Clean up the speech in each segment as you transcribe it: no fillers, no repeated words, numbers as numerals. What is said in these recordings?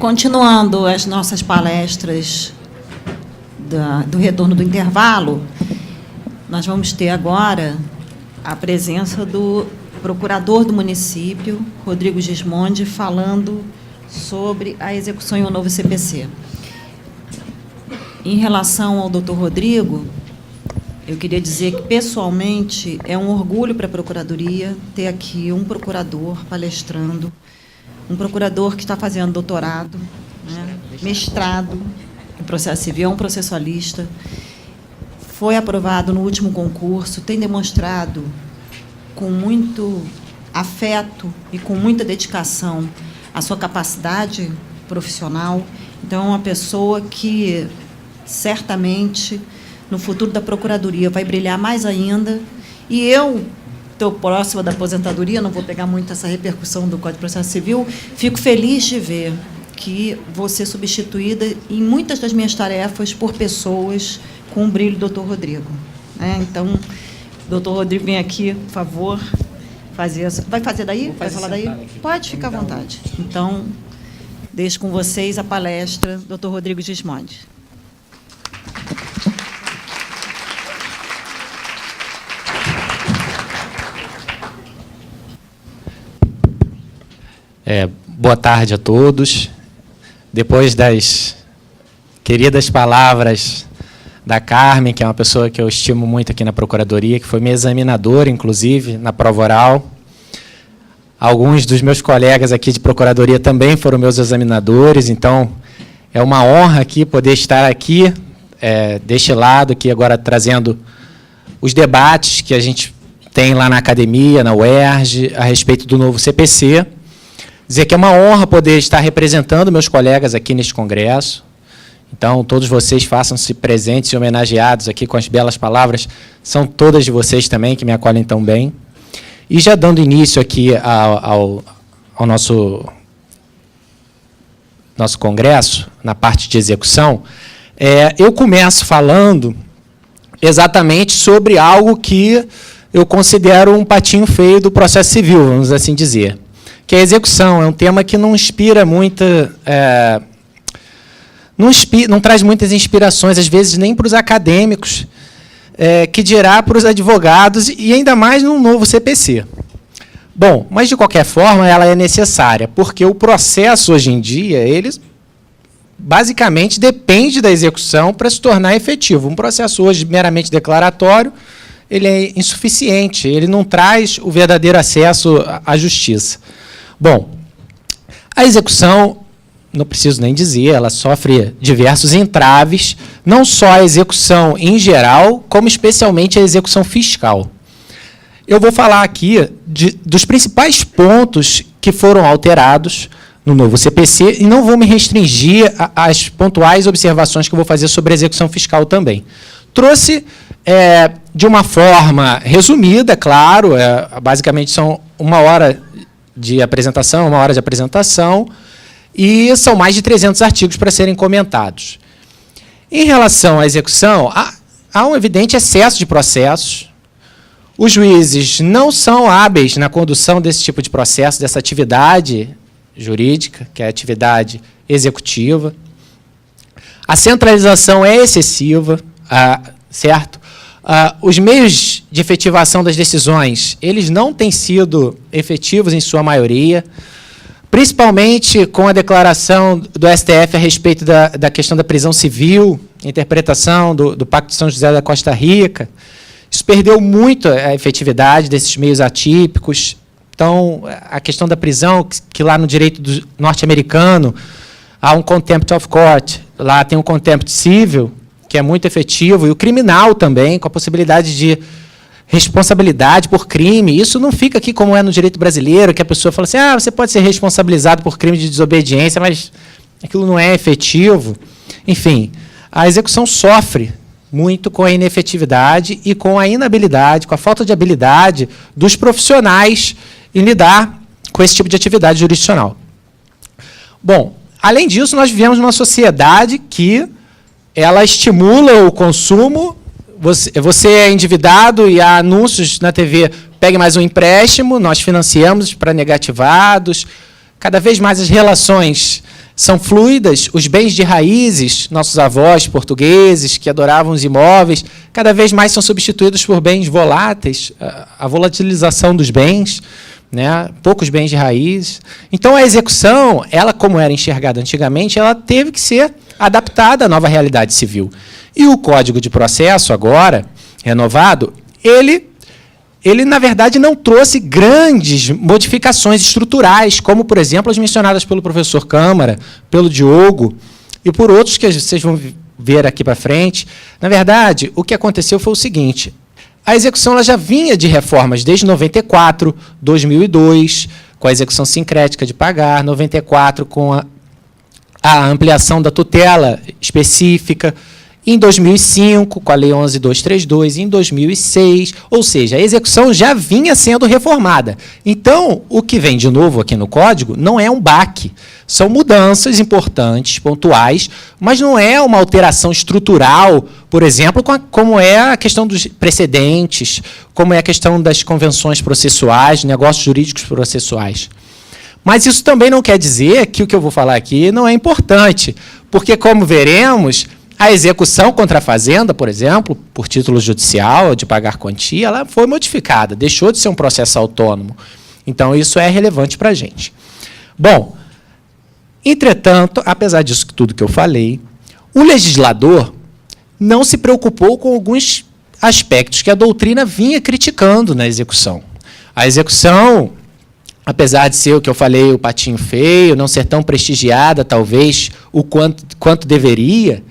Continuando as nossas palestras do retorno do intervalo, nós vamos ter agora a presença do procurador do município, Rodrigo Gismondi, falando sobre a execução em um novo CPC. Em relação ao doutor Rodrigo, eu queria dizer que, pessoalmente, é um orgulho para a Procuradoria ter aqui um procurador palestrando, um procurador que está fazendo doutorado, né, mestrado em processo civil, é um processualista, foi aprovado no último concurso, tem demonstrado com muito afeto e com muita dedicação a sua capacidade profissional. Então, é uma pessoa que, certamente, no futuro da Procuradoria vai brilhar mais ainda. E eu estou próxima da aposentadoria, não vou pegar muito essa repercussão do Código de Processo Civil, fico feliz de ver que vou ser substituída em muitas das minhas tarefas por pessoas com o brilho do doutor Rodrigo. Então, doutor Rodrigo, vem aqui, por favor, fazer essa... Vai fazer daí? Vai falar daí? Pode ficar à vontade. Então, deixo com vocês a palestra do doutor Rodrigo Gismondi. Boa tarde a todos. Depois das queridas palavras da Carmen, que é uma pessoa que eu estimo muito aqui na Procuradoria, que foi minha examinadora, inclusive, na prova oral. Alguns dos meus colegas aqui de Procuradoria também foram meus examinadores, então é uma honra aqui poder estar aqui, deste lado, aqui agora trazendo os debates que a gente tem lá na academia, na UERJ, a respeito do novo CPC. Dizer que é uma honra poder estar representando meus colegas aqui neste congresso. Então, todos vocês façam-se presentes e homenageados aqui com as belas palavras. São todas de vocês também, que me acolhem tão bem. E já dando início aqui ao nosso congresso, na parte de execução, eu começo falando exatamente sobre algo que eu considero um patinho feio do processo civil, vamos assim dizer, que é a execução. É um tema que não inspira muita... não traz muitas inspirações, às vezes, nem para os acadêmicos, que dirá para os advogados, e ainda mais num novo CPC. Bom, mas, de qualquer forma, ela é necessária, porque o processo, hoje em dia, ele basicamente depende da execução para se tornar efetivo. Um processo hoje meramente declaratório, ele é insuficiente, ele não traz o verdadeiro acesso à justiça. Bom, a execução, não preciso nem dizer, ela sofre diversos entraves, não só a execução em geral, como especialmente a execução fiscal. Eu vou falar aqui dos principais pontos que foram alterados no novo CPC e não vou me restringir às pontuais observações que eu vou fazer sobre a execução fiscal também. Trouxe, de uma forma resumida, claro, basicamente são 1 hora de apresentação, 1 hora de apresentação, e são mais de 300 artigos para serem comentados. Em relação à execução, há um evidente excesso de processos. Os juízes não são hábeis na condução desse tipo de processo, dessa atividade jurídica, que é a atividade executiva. A centralização é excessiva, certo? Os meios de efetivação das decisões, eles não têm sido efetivos em sua maioria, principalmente com a declaração do STF a respeito da questão da prisão civil, interpretação do Pacto de São José da Costa Rica. Isso perdeu muito a efetividade desses meios atípicos. Então, a questão da prisão, que lá no direito norte-americano há um contempt of court, lá tem um contempt civil, que é muito efetivo, e o criminal também, com a possibilidade de responsabilidade por crime. Isso não fica aqui como é no direito brasileiro, que a pessoa fala assim, você pode ser responsabilizado por crime de desobediência, mas aquilo não é efetivo. Enfim, a execução sofre muito com a inefetividade e com a inabilidade, com a falta de habilidade dos profissionais em lidar com esse tipo de atividade jurisdicional. Bom, além disso, nós vivemos numa sociedade que ela estimula o consumo. Você é endividado e há anúncios na TV, pegue mais um empréstimo, nós financiamos para negativados. Cada vez mais as relações são fluidas, os bens de raízes, nossos avós portugueses que adoravam os imóveis, cada vez mais são substituídos por bens voláteis, a volatilização dos bens, né? Poucos bens de raiz. Então, a execução, ela, como era enxergada antigamente, ela teve que ser adaptada à nova realidade civil. E o Código de Processo, agora, renovado, ele, na verdade, não trouxe grandes modificações estruturais, como, por exemplo, as mencionadas pelo professor Câmara, pelo Diogo e por outros que vocês vão ver aqui para frente. Na verdade, o que aconteceu foi o seguinte: a execução ela já vinha de reformas desde 94, 2002, com a execução sincrética de pagar, 94 com a ampliação da tutela específica, em 2005, com a Lei 11.232, em 2006, ou seja, a execução já vinha sendo reformada. Então, o que vem de novo aqui no Código não é um baque, são mudanças importantes, pontuais, mas não é uma alteração estrutural, por exemplo, como é a questão dos precedentes, como é a questão das convenções processuais, negócios jurídicos processuais. Mas isso também não quer dizer que o que eu vou falar aqui não é importante, porque, como veremos, a execução contra a fazenda, por exemplo, por título judicial, de pagar quantia, ela foi modificada, deixou de ser um processo autônomo. Então, isso é relevante para a gente. Bom, entretanto, apesar disso tudo que eu falei, o legislador não se preocupou com alguns aspectos que a doutrina vinha criticando na execução. A execução, apesar de ser o que eu falei, o patinho feio, não ser tão prestigiada, talvez, o quanto deveria,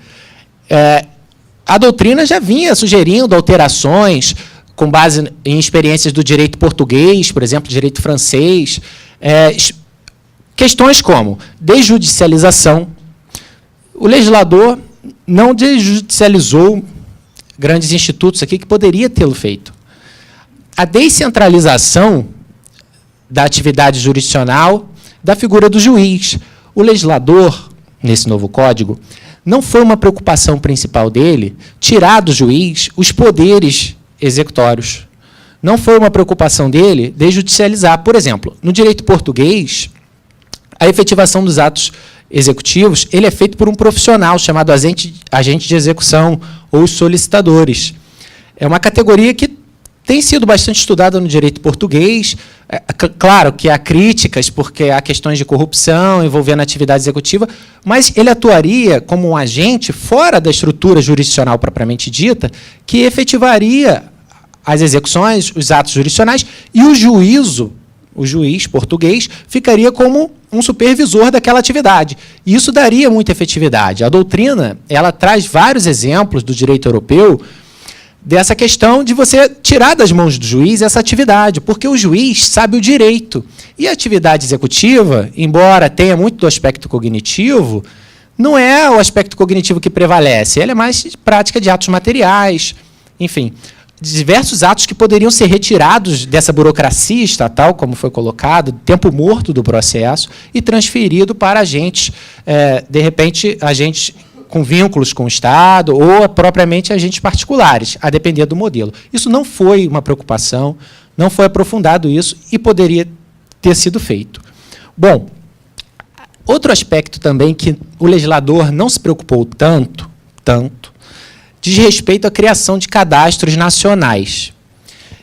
a doutrina já vinha sugerindo alterações com base em experiências do direito português, por exemplo, direito francês, questões como desjudicialização. O legislador não desjudicializou grandes institutos aqui que poderia tê-lo feito. A descentralização da atividade jurisdicional, da figura do juiz. O legislador, nesse novo código, não foi uma preocupação principal dele tirar do juiz os poderes executórios. Não foi uma preocupação dele desjudicializar. Por exemplo, no direito português, a efetivação dos atos executivos ele é feito por um profissional chamado agente de execução ou solicitadores. É uma categoria que tem sido bastante estudada no direito português. Claro que há críticas, porque há questões de corrupção envolvendo a atividade executiva, mas ele atuaria como um agente fora da estrutura jurisdicional propriamente dita, que efetivaria as execuções, os atos jurisdicionais, e o juiz português ficaria como um supervisor daquela atividade. E isso daria muita efetividade. A doutrina ela traz vários exemplos do direito europeu dessa questão de você tirar das mãos do juiz essa atividade, porque o juiz sabe o direito. E a atividade executiva, embora tenha muito do aspecto cognitivo, não é o aspecto cognitivo que prevalece, ela é mais prática de atos materiais, enfim, diversos atos que poderiam ser retirados dessa burocracia estatal, como foi colocado, tempo morto do processo, e transferido para agentes, de repente, agentes com vínculos com o Estado ou propriamente agentes particulares, a depender do modelo. Isso não foi uma preocupação, não foi aprofundado isso e poderia ter sido feito. Bom, outro aspecto também que o legislador não se preocupou tanto, diz respeito à criação de cadastros nacionais.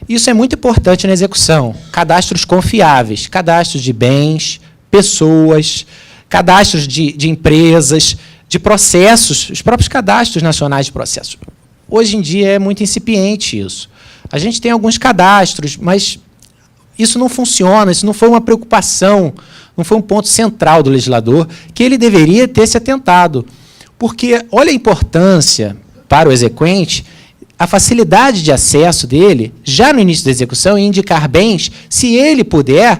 Isso é muito importante na execução. Cadastros confiáveis, cadastros de bens, pessoas, cadastros de empresas, de processos, os próprios cadastros nacionais de processos. Hoje em dia é muito incipiente isso. A gente tem alguns cadastros, mas isso não funciona, isso não foi uma preocupação, não foi um ponto central do legislador, que ele deveria ter se atentado. Porque olha a importância para o exequente, a facilidade de acesso dele, já no início da execução, em indicar bens, se ele puder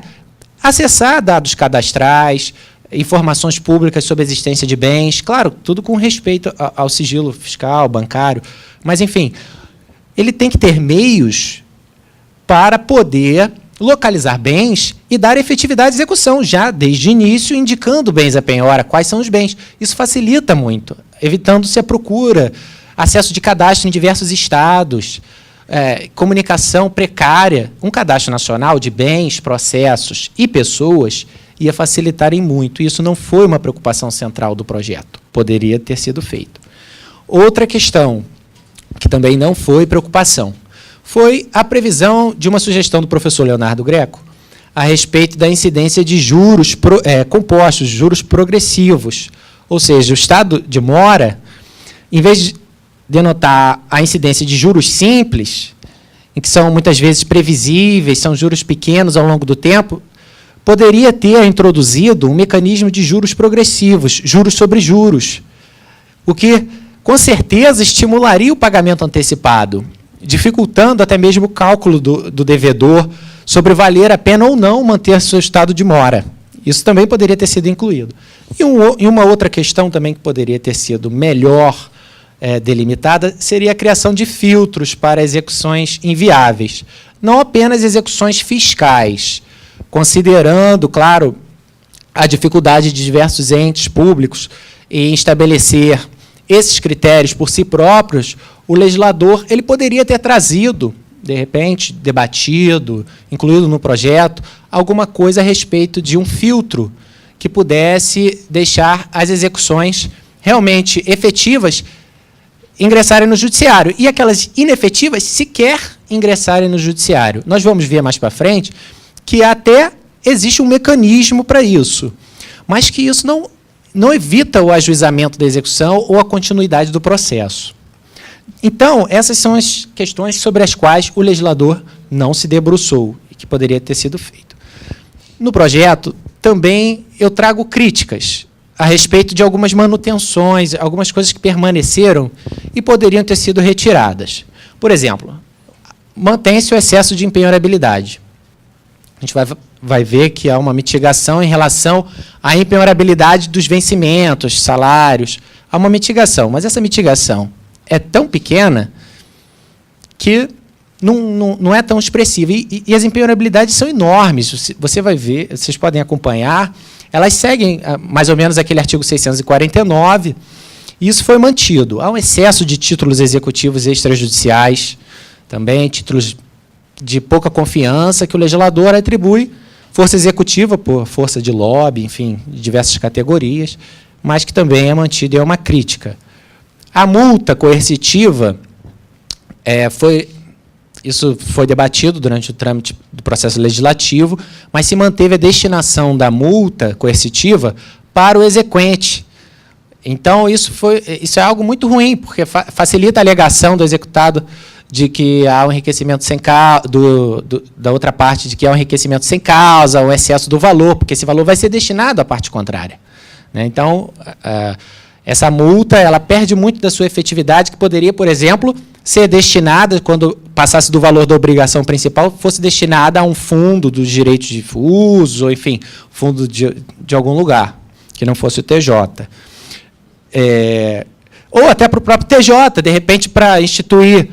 acessar dados cadastrais, informações públicas sobre a existência de bens, claro, tudo com respeito ao sigilo fiscal, bancário, mas, enfim, ele tem que ter meios para poder localizar bens e dar efetividade à execução, já desde o início, indicando bens à penhora, quais são os bens. Isso facilita muito, evitando-se a procura, acesso de cadastro em diversos estados, comunicação precária. Um cadastro nacional de bens, processos e pessoas, ia facilitar em muito. Isso não foi uma preocupação central do projeto. Poderia ter sido feito. Outra questão, que também não foi preocupação, foi a previsão de uma sugestão do professor Leonardo Greco a respeito da incidência de juros compostos, juros progressivos. Ou seja, o estado de mora, em vez de denotar a incidência de juros simples, em que são muitas vezes previsíveis, são juros pequenos ao longo do tempo, poderia ter introduzido um mecanismo de juros progressivos, juros sobre juros, o que, com certeza, estimularia o pagamento antecipado, dificultando até mesmo o cálculo do devedor sobre valer a pena ou não manter seu estado de mora. Isso também poderia ter sido incluído. E uma outra questão também que poderia ter sido melhor delimitada seria a criação de filtros para execuções inviáveis, não apenas execuções fiscais, considerando, claro, a dificuldade de diversos entes públicos em estabelecer esses critérios por si próprios. O legislador ele poderia ter trazido, de repente, debatido, incluído no projeto, alguma coisa a respeito de um filtro que pudesse deixar as execuções realmente efetivas ingressarem no judiciário, e aquelas inefetivas sequer ingressarem no judiciário. Nós vamos ver mais para frente que até existe um mecanismo para isso, mas que isso não evita o ajuizamento da execução ou a continuidade do processo. Então, essas são as questões sobre as quais o legislador não se debruçou e que poderia ter sido feito. No projeto, também eu trago críticas a respeito de algumas manutenções, algumas coisas que permaneceram e poderiam ter sido retiradas. Por exemplo, mantém-se o excesso de empenhorabilidade. A gente vai ver que há uma mitigação em relação à empenhorabilidade dos vencimentos, salários. Há uma mitigação, mas essa mitigação é tão pequena que não é tão expressiva. E as empenhorabilidades são enormes. Você vai ver, vocês podem acompanhar, elas seguem mais ou menos aquele artigo 649, e isso foi mantido. Há um excesso de títulos executivos extrajudiciais, também títulos de pouca confiança, que o legislador atribui força executiva por força de lobby, enfim, de diversas categorias, mas que também é mantido e é uma crítica. A multa coercitiva, isso foi debatido durante o trâmite do processo legislativo, mas se manteve a destinação da multa coercitiva para o exequente. Então, isso é algo muito ruim, porque facilita a alegação do executado de que há um enriquecimento sem causa, da outra parte de que há um enriquecimento sem causa, um excesso do valor, porque esse valor vai ser destinado à parte contrária. Então, essa multa ela perde muito da sua efetividade, que poderia, por exemplo, ser destinada, quando passasse do valor da obrigação principal, fosse destinada a um fundo dos direitos de uso, ou, enfim, fundo de algum lugar, que não fosse o TJ. Ou até para o próprio TJ, de repente, para instituir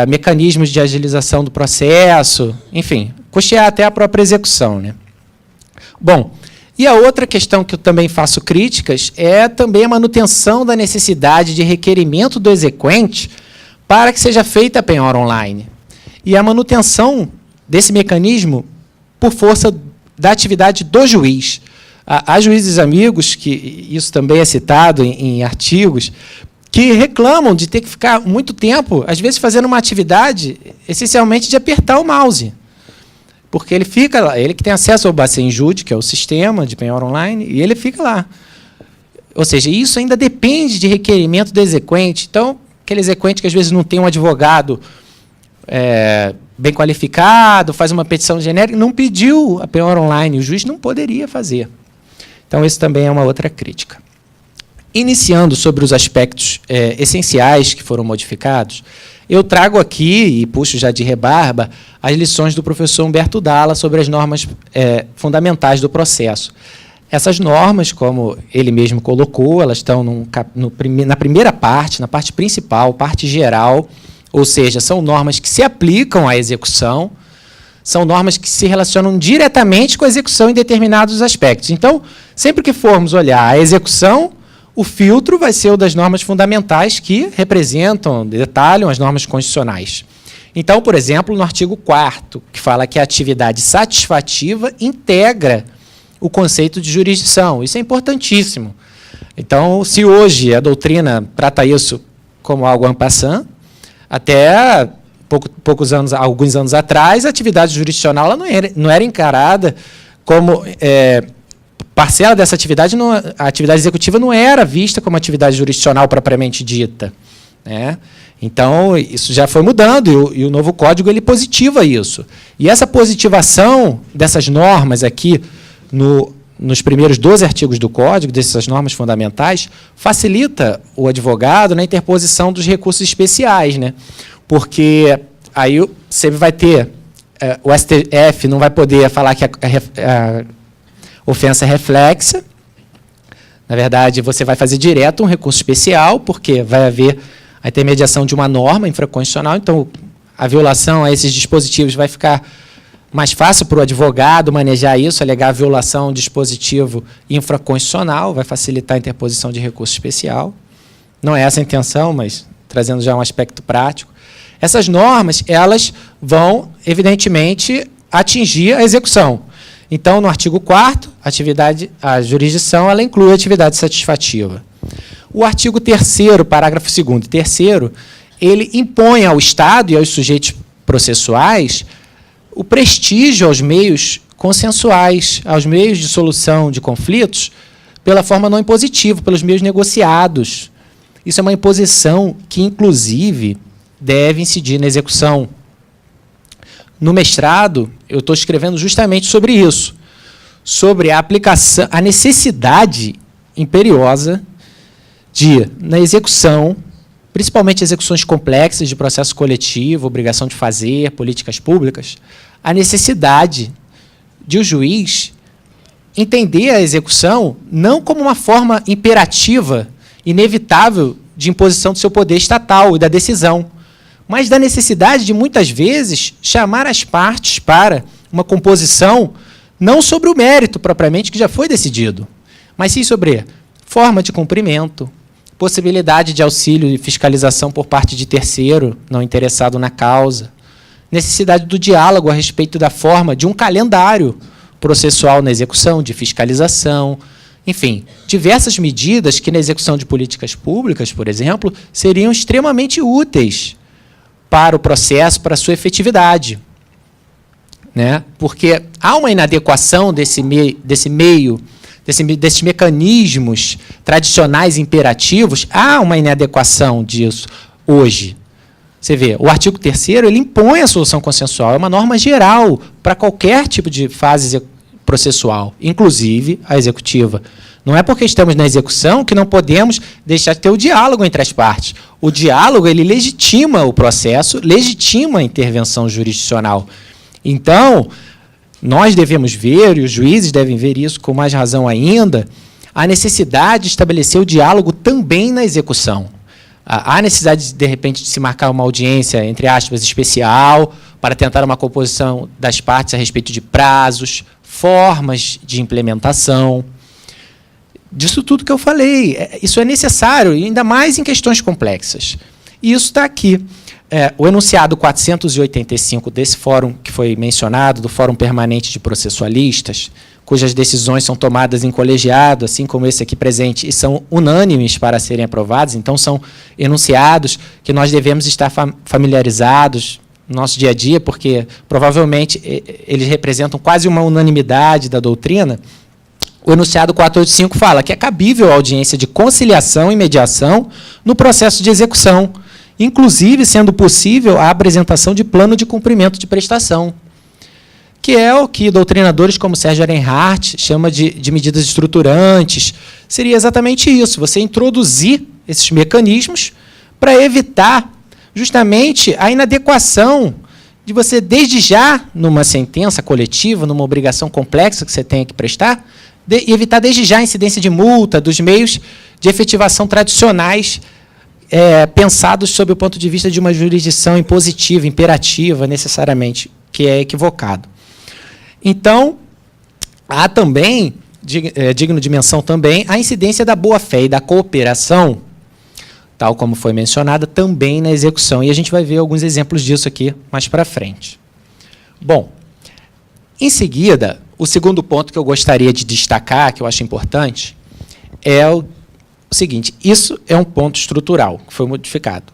mecanismos de agilização do processo, enfim, custear até a própria execução. Bom, e a outra questão que eu também faço críticas é também a manutenção da necessidade de requerimento do exequente para que seja feita a penhora online. E a manutenção desse mecanismo por força da atividade do juiz. Há juízes amigos, que isso também é citado em artigos, que reclamam de ter que ficar muito tempo, às vezes, fazendo uma atividade, essencialmente, de apertar o mouse. Porque ele fica lá, ele que tem acesso ao Bacenjude, que é o sistema de penhora online, e ele fica lá. Ou seja, isso ainda depende de requerimento do exequente. Então, aquele exequente que, às vezes, não tem um advogado bem qualificado, faz uma petição genérica, não pediu a penhora online, o juiz não poderia fazer. Então, isso também é uma outra crítica. Iniciando sobre os aspectos essenciais que foram modificados, eu trago aqui, e puxo já de rebarba, as lições do professor Humberto Dalla sobre as normas fundamentais do processo. Essas normas, como ele mesmo colocou, elas estão na primeira parte, na parte principal, parte geral, ou seja, são normas que se aplicam à execução, são normas que se relacionam diretamente com a execução em determinados aspectos. Então, sempre que formos olhar a execução, o filtro vai ser o das normas fundamentais que representam, detalham as normas constitucionais. Então, por exemplo, no artigo 4º, que fala que a atividade satisfativa integra o conceito de jurisdição. Isso é importantíssimo. Então, se hoje a doutrina trata isso como algo en passant, até alguns anos atrás, a atividade jurisdicional ela não era encarada como parcela dessa atividade. A atividade executiva não era vista como atividade jurisdicional propriamente dita, né? Então, isso já foi mudando, e o novo código ele positiva isso. E essa positivação dessas normas aqui, nos primeiros 12 artigos do código, dessas normas fundamentais, facilita o advogado na interposição dos recursos especiais, né? Porque aí você vai ter, o STF não vai poder falar que a ofensa é reflexa. Na verdade, você vai fazer direto um recurso especial, porque vai haver a intermediação de uma norma infraconstitucional, então a violação a esses dispositivos vai ficar mais fácil para o advogado manejar isso, alegar a violação de dispositivo infraconstitucional, vai facilitar a interposição de recurso especial. Não é essa a intenção, mas trazendo já um aspecto prático. Essas normas, elas vão, evidentemente, atingir a execução. Então, no artigo 4º, a jurisdição ela inclui a atividade satisfativa. O artigo 3º, parágrafo 2º e 3º, ele impõe ao Estado e aos sujeitos processuais o prestígio aos meios consensuais, aos meios de solução de conflitos, pela forma não impositiva, pelos meios negociados. Isso é uma imposição que, inclusive, deve incidir na execução. No mestrado, eu estou escrevendo justamente sobre isso, sobre a aplicação, a necessidade imperiosa de, na execução, principalmente execuções complexas de processo coletivo, obrigação de fazer, políticas públicas, a necessidade de o juiz entender a execução não como uma forma imperativa, inevitável, de imposição do seu poder estatal e da decisão, mas da necessidade de, muitas vezes, chamar as partes para uma composição não sobre o mérito propriamente que já foi decidido, mas sim sobre forma de cumprimento, possibilidade de auxílio e fiscalização por parte de terceiro não interessado na causa, necessidade do diálogo a respeito da forma de um calendário processual na execução, de fiscalização, enfim, diversas medidas que na execução de políticas públicas, por exemplo, seriam extremamente úteis para o processo, para a sua efetividade, né? Porque há uma inadequação desses mecanismos tradicionais imperativos, há uma inadequação disso hoje. Você vê, o artigo 3º ele impõe a solução consensual, é uma norma geral para qualquer tipo de fase processual, inclusive a executiva. Não é porque estamos na execução que não podemos deixar de ter o diálogo entre as partes. O diálogo ele legitima o processo, legitima a intervenção jurisdicional. Então, nós devemos ver, e os juízes devem ver isso com mais razão ainda, a necessidade de estabelecer o diálogo também na execução. Há necessidade, de repente, de se marcar uma audiência, entre aspas, especial, para tentar uma composição das partes a respeito de prazos, formas de implementação. Disso tudo que eu falei, isso é necessário, ainda mais em questões complexas. E isso está aqui. O enunciado 485 desse fórum que foi mencionado, do Fórum Permanente de Processualistas, cujas decisões são tomadas em colegiado, assim como esse aqui presente, e são unânimes para serem aprovados, então são enunciados que nós devemos estar familiarizados no nosso dia a dia, porque provavelmente eles representam quase uma unanimidade da doutrina. O enunciado 485 fala que é cabível a audiência de conciliação e mediação no processo de execução, inclusive sendo possível a apresentação de plano de cumprimento de prestação, que é o que doutrinadores como Sérgio Ehrenhardt chama de medidas estruturantes. Seria exatamente isso, você introduzir esses mecanismos para evitar justamente a inadequação de você, desde já, numa sentença coletiva, numa obrigação complexa que você tenha que prestar, e evitar desde já a incidência de multa dos meios de efetivação tradicionais pensados sob o ponto de vista de uma jurisdição impositiva, imperativa, necessariamente, que é equivocado. Então, há também, digno de menção também, a incidência da boa-fé e da cooperação, tal como foi mencionada, também na execução. E a gente vai ver alguns exemplos disso aqui mais para frente. Bom, em seguida, o segundo ponto que eu gostaria de destacar, que eu acho importante, é o seguinte: isso é um ponto estrutural que foi modificado.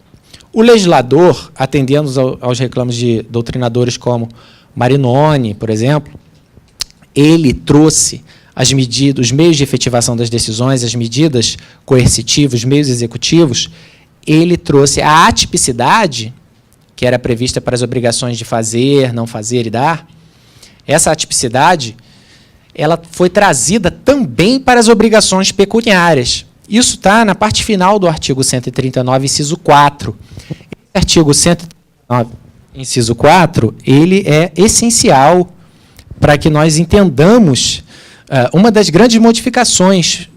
O legislador, atendendo aos reclamos de doutrinadores como Marinoni, por exemplo, ele trouxe as medidas, os meios de efetivação das decisões, as medidas coercitivas, os meios executivos, ele trouxe a atipicidade, que era prevista para as obrigações de fazer, não fazer e dar. Essa atipicidade, ela foi trazida também para as obrigações pecuniárias. Isso está na parte final do artigo 139, inciso 4. Esse artigo 139, inciso 4, ele é essencial para que nós entendamos uma das grandes modificações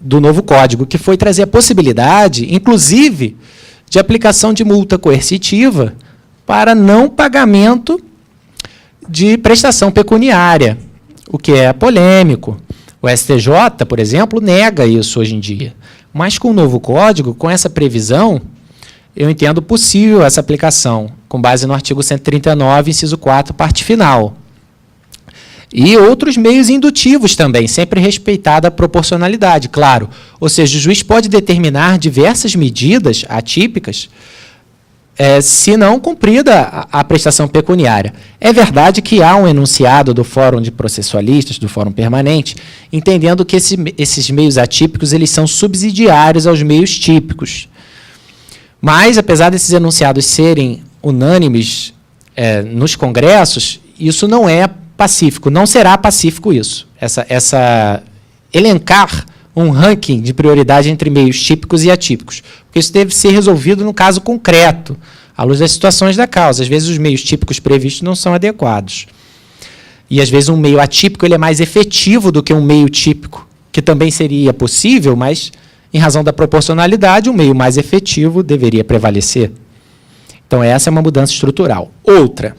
do novo Código, que foi trazer a possibilidade, inclusive, de aplicação de multa coercitiva para não pagamento de prestação pecuniária, o que é polêmico. O STJ, por exemplo, nega isso hoje em dia. Mas com o novo Código, com essa previsão, eu entendo possível essa aplicação, com base no artigo 139, inciso 4, parte final. E outros meios indutivos também, sempre respeitada a proporcionalidade, claro. Ou seja, o juiz pode determinar diversas medidas atípicas, se não cumprida a prestação pecuniária. É verdade que há um enunciado do Fórum de Processualistas, do Fórum Permanente, entendendo que esses meios atípicos eles são subsidiários aos meios típicos. Mas, apesar desses enunciados serem unânimes nos congressos, isso não é pacífico, não será pacífico isso. Elencar um ranking de prioridade entre meios típicos e atípicos, porque isso deve ser resolvido no caso concreto, à luz das situações da causa. Às vezes os meios típicos previstos não são adequados. E às vezes um meio atípico ele é mais efetivo do que um meio típico, que também seria possível, mas em razão da proporcionalidade, um meio mais efetivo deveria prevalecer. Então essa é uma mudança estrutural. Outra,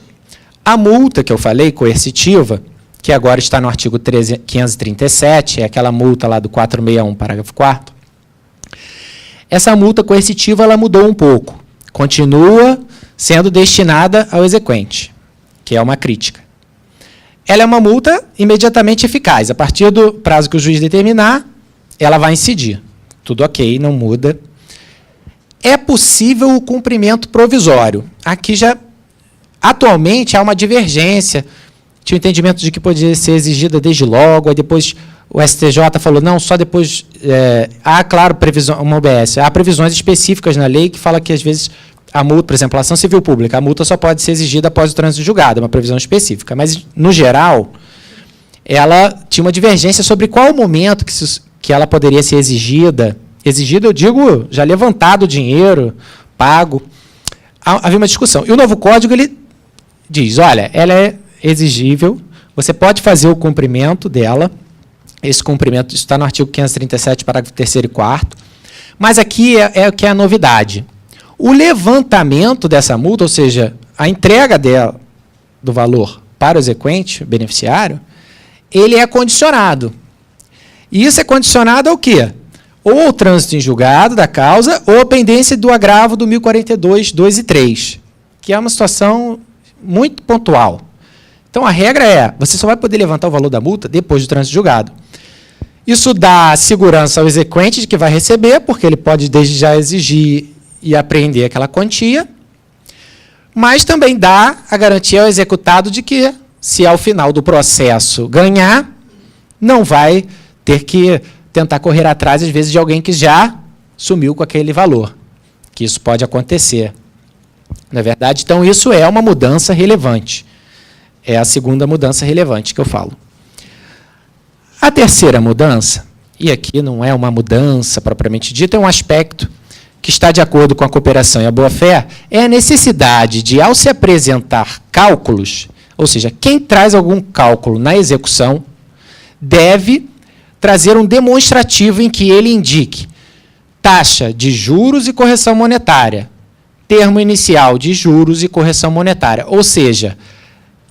a multa que eu falei, coercitiva, que agora está no artigo 537, é aquela multa lá do 461, parágrafo 4º. Essa multa coercitiva ela mudou um pouco. Continua sendo destinada ao exequente, que é uma crítica. Ela é uma multa imediatamente eficaz. A partir do prazo que o juiz determinar, ela vai incidir. Tudo ok, não muda. É possível o cumprimento provisório. Aqui já, atualmente, há uma divergência. Tinha o entendimento de que podia ser exigida desde logo, aí depois o STJ falou, não, só depois... há, claro, uma OBS, há previsões específicas na lei que fala que, às vezes, a multa, por exemplo, a ação civil pública, a multa só pode ser exigida após o trânsito julgado, é uma previsão específica. Mas, no geral, ela tinha uma divergência sobre qual o momento que ela poderia ser exigida. Exigida, eu digo, já levantado o dinheiro, pago. Havia uma discussão. E o novo código, ele diz, olha, ela é exigível, você pode fazer o cumprimento dela, esse cumprimento está no artigo 537, parágrafo 3º e 4º, mas aqui é o que é a novidade. O levantamento dessa multa, ou seja, a entrega dela, do valor para o exequente, beneficiário, ele é condicionado. E isso é condicionado ao quê? Ou ao trânsito em julgado da causa, ou à pendência do agravo do 1042, 2 e 3, que é uma situação muito pontual. Então, a regra é, você só vai poder levantar o valor da multa depois do trânsito julgado. Isso dá segurança ao exequente de que vai receber, porque ele pode, desde já, exigir e apreender aquela quantia, mas também dá a garantia ao executado de que, se ao final do processo ganhar, não vai ter que tentar correr atrás, às vezes, de alguém que já sumiu com aquele valor, que isso pode acontecer. Na verdade, então, isso é uma mudança relevante. É a segunda mudança relevante que eu falo. A terceira mudança, e aqui não é uma mudança propriamente dita, é um aspecto que está de acordo com a cooperação e a boa-fé, é a necessidade de, ao se apresentar cálculos, ou seja, quem traz algum cálculo na execução, deve trazer um demonstrativo em que ele indique taxa de juros e correção monetária, termo inicial de juros e correção monetária, ou seja,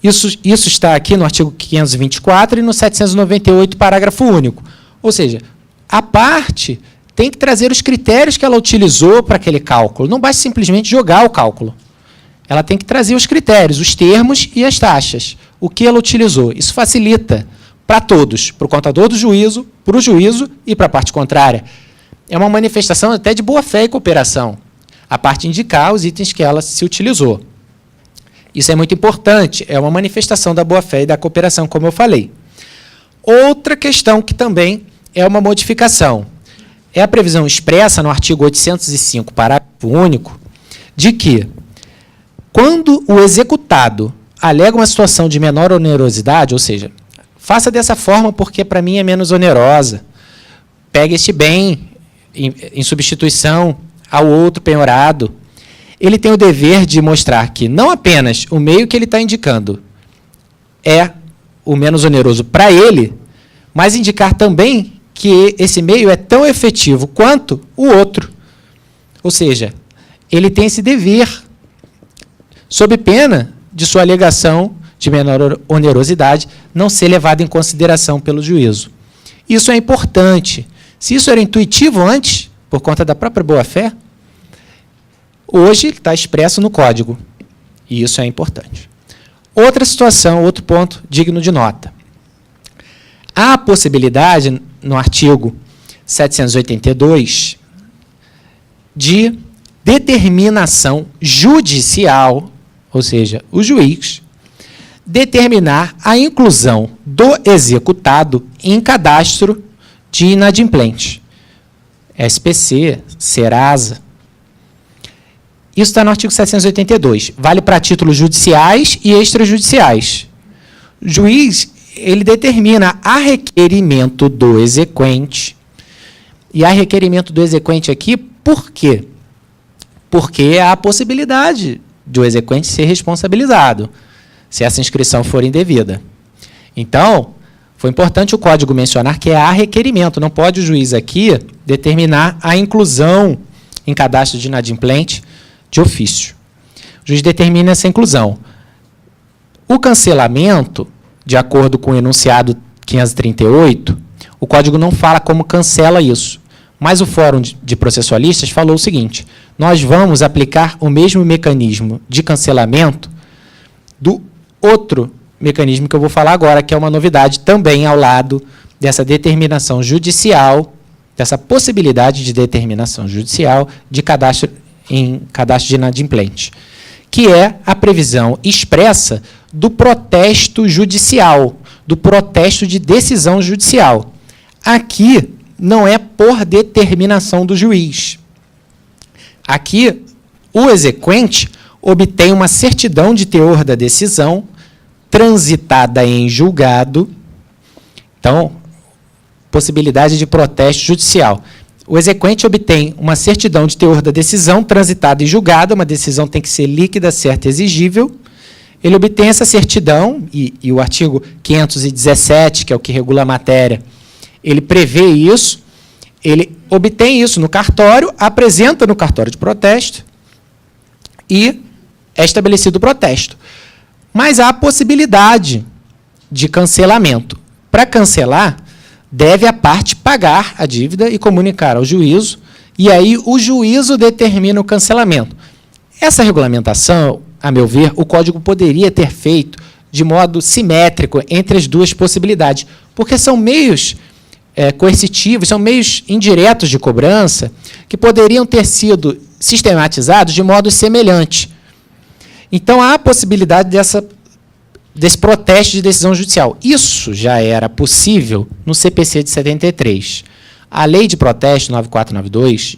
isso está aqui no artigo 524 e no 798, parágrafo único. Ou seja, a parte tem que trazer os critérios que ela utilizou para aquele cálculo. Não basta simplesmente jogar o cálculo. Ela tem que trazer os critérios, os termos e as taxas. O que ela utilizou. Isso facilita, para todos, para o contador do juízo, para o juízo e para a parte contrária. É uma manifestação até de boa-fé e cooperação, a parte indicar os itens que ela se utilizou. Isso é muito importante, é uma manifestação da boa-fé e da cooperação, como eu falei. Outra questão que também é uma modificação é a previsão expressa no artigo 805, parágrafo único, de que, quando o executado alega uma situação de menor onerosidade, ou seja, faça dessa forma porque para mim é menos onerosa, pegue este bem em substituição ao outro penhorado, ele tem o dever de mostrar que não apenas o meio que ele está indicando é o menos oneroso para ele, mas indicar também que esse meio é tão efetivo quanto o outro. Ou seja, ele tem esse dever, sob pena de sua alegação de menor onerosidade não ser levada em consideração pelo juízo. Isso é importante. Se isso era intuitivo antes, por conta da própria boa-fé, hoje está expresso no Código, e isso é importante. Outra situação, outro ponto digno de nota. Há a possibilidade, no artigo 782, de determinação judicial, ou seja, o juiz determinar a inclusão do executado em cadastro de inadimplente. SPC, Serasa. Isso está no artigo 782. Vale para títulos judiciais e extrajudiciais. O juiz, ele determina a requerimento do exequente. E a requerimento do exequente aqui, por quê? Porque há a possibilidade do exequente ser responsabilizado, se essa inscrição for indevida. Então, foi importante o Código mencionar que há requerimento, não pode o juiz aqui determinar a inclusão em cadastro de inadimplente de ofício. O juiz determina essa inclusão. O cancelamento, de acordo com o enunciado 538, o Código não fala como cancela isso, mas o Fórum de Processualistas falou o seguinte: nós vamos aplicar o mesmo mecanismo de cancelamento do outro mecanismo que eu vou falar agora, que é uma novidade também ao lado dessa determinação judicial, dessa possibilidade de determinação judicial de cadastro em cadastro de inadimplente, que é a previsão expressa do protesto judicial, do protesto de decisão judicial. Aqui não é por determinação do juiz. Aqui, o exequente obtém uma certidão de teor da decisão transitada em julgado. Então, possibilidade de protesto judicial. O exequente obtém uma certidão de teor da decisão transitada em julgado, uma decisão tem que ser líquida, certa e exigível. Ele obtém essa certidão, e o artigo 517, que é o que regula a matéria, ele prevê isso, ele obtém isso no cartório, apresenta no cartório de protesto e é estabelecido o protesto. Mas há a possibilidade de cancelamento. Para cancelar, deve a parte pagar a dívida e comunicar ao juízo, e aí o juízo determina o cancelamento. Essa regulamentação, a meu ver, o Código poderia ter feito de modo simétrico entre as duas possibilidades, porque são meios coercitivos, são meios indiretos de cobrança que poderiam ter sido sistematizados de modo semelhante. Então, há a possibilidade desse protesto de decisão judicial. Isso já era possível no CPC de 73. A Lei de Protesto 9492,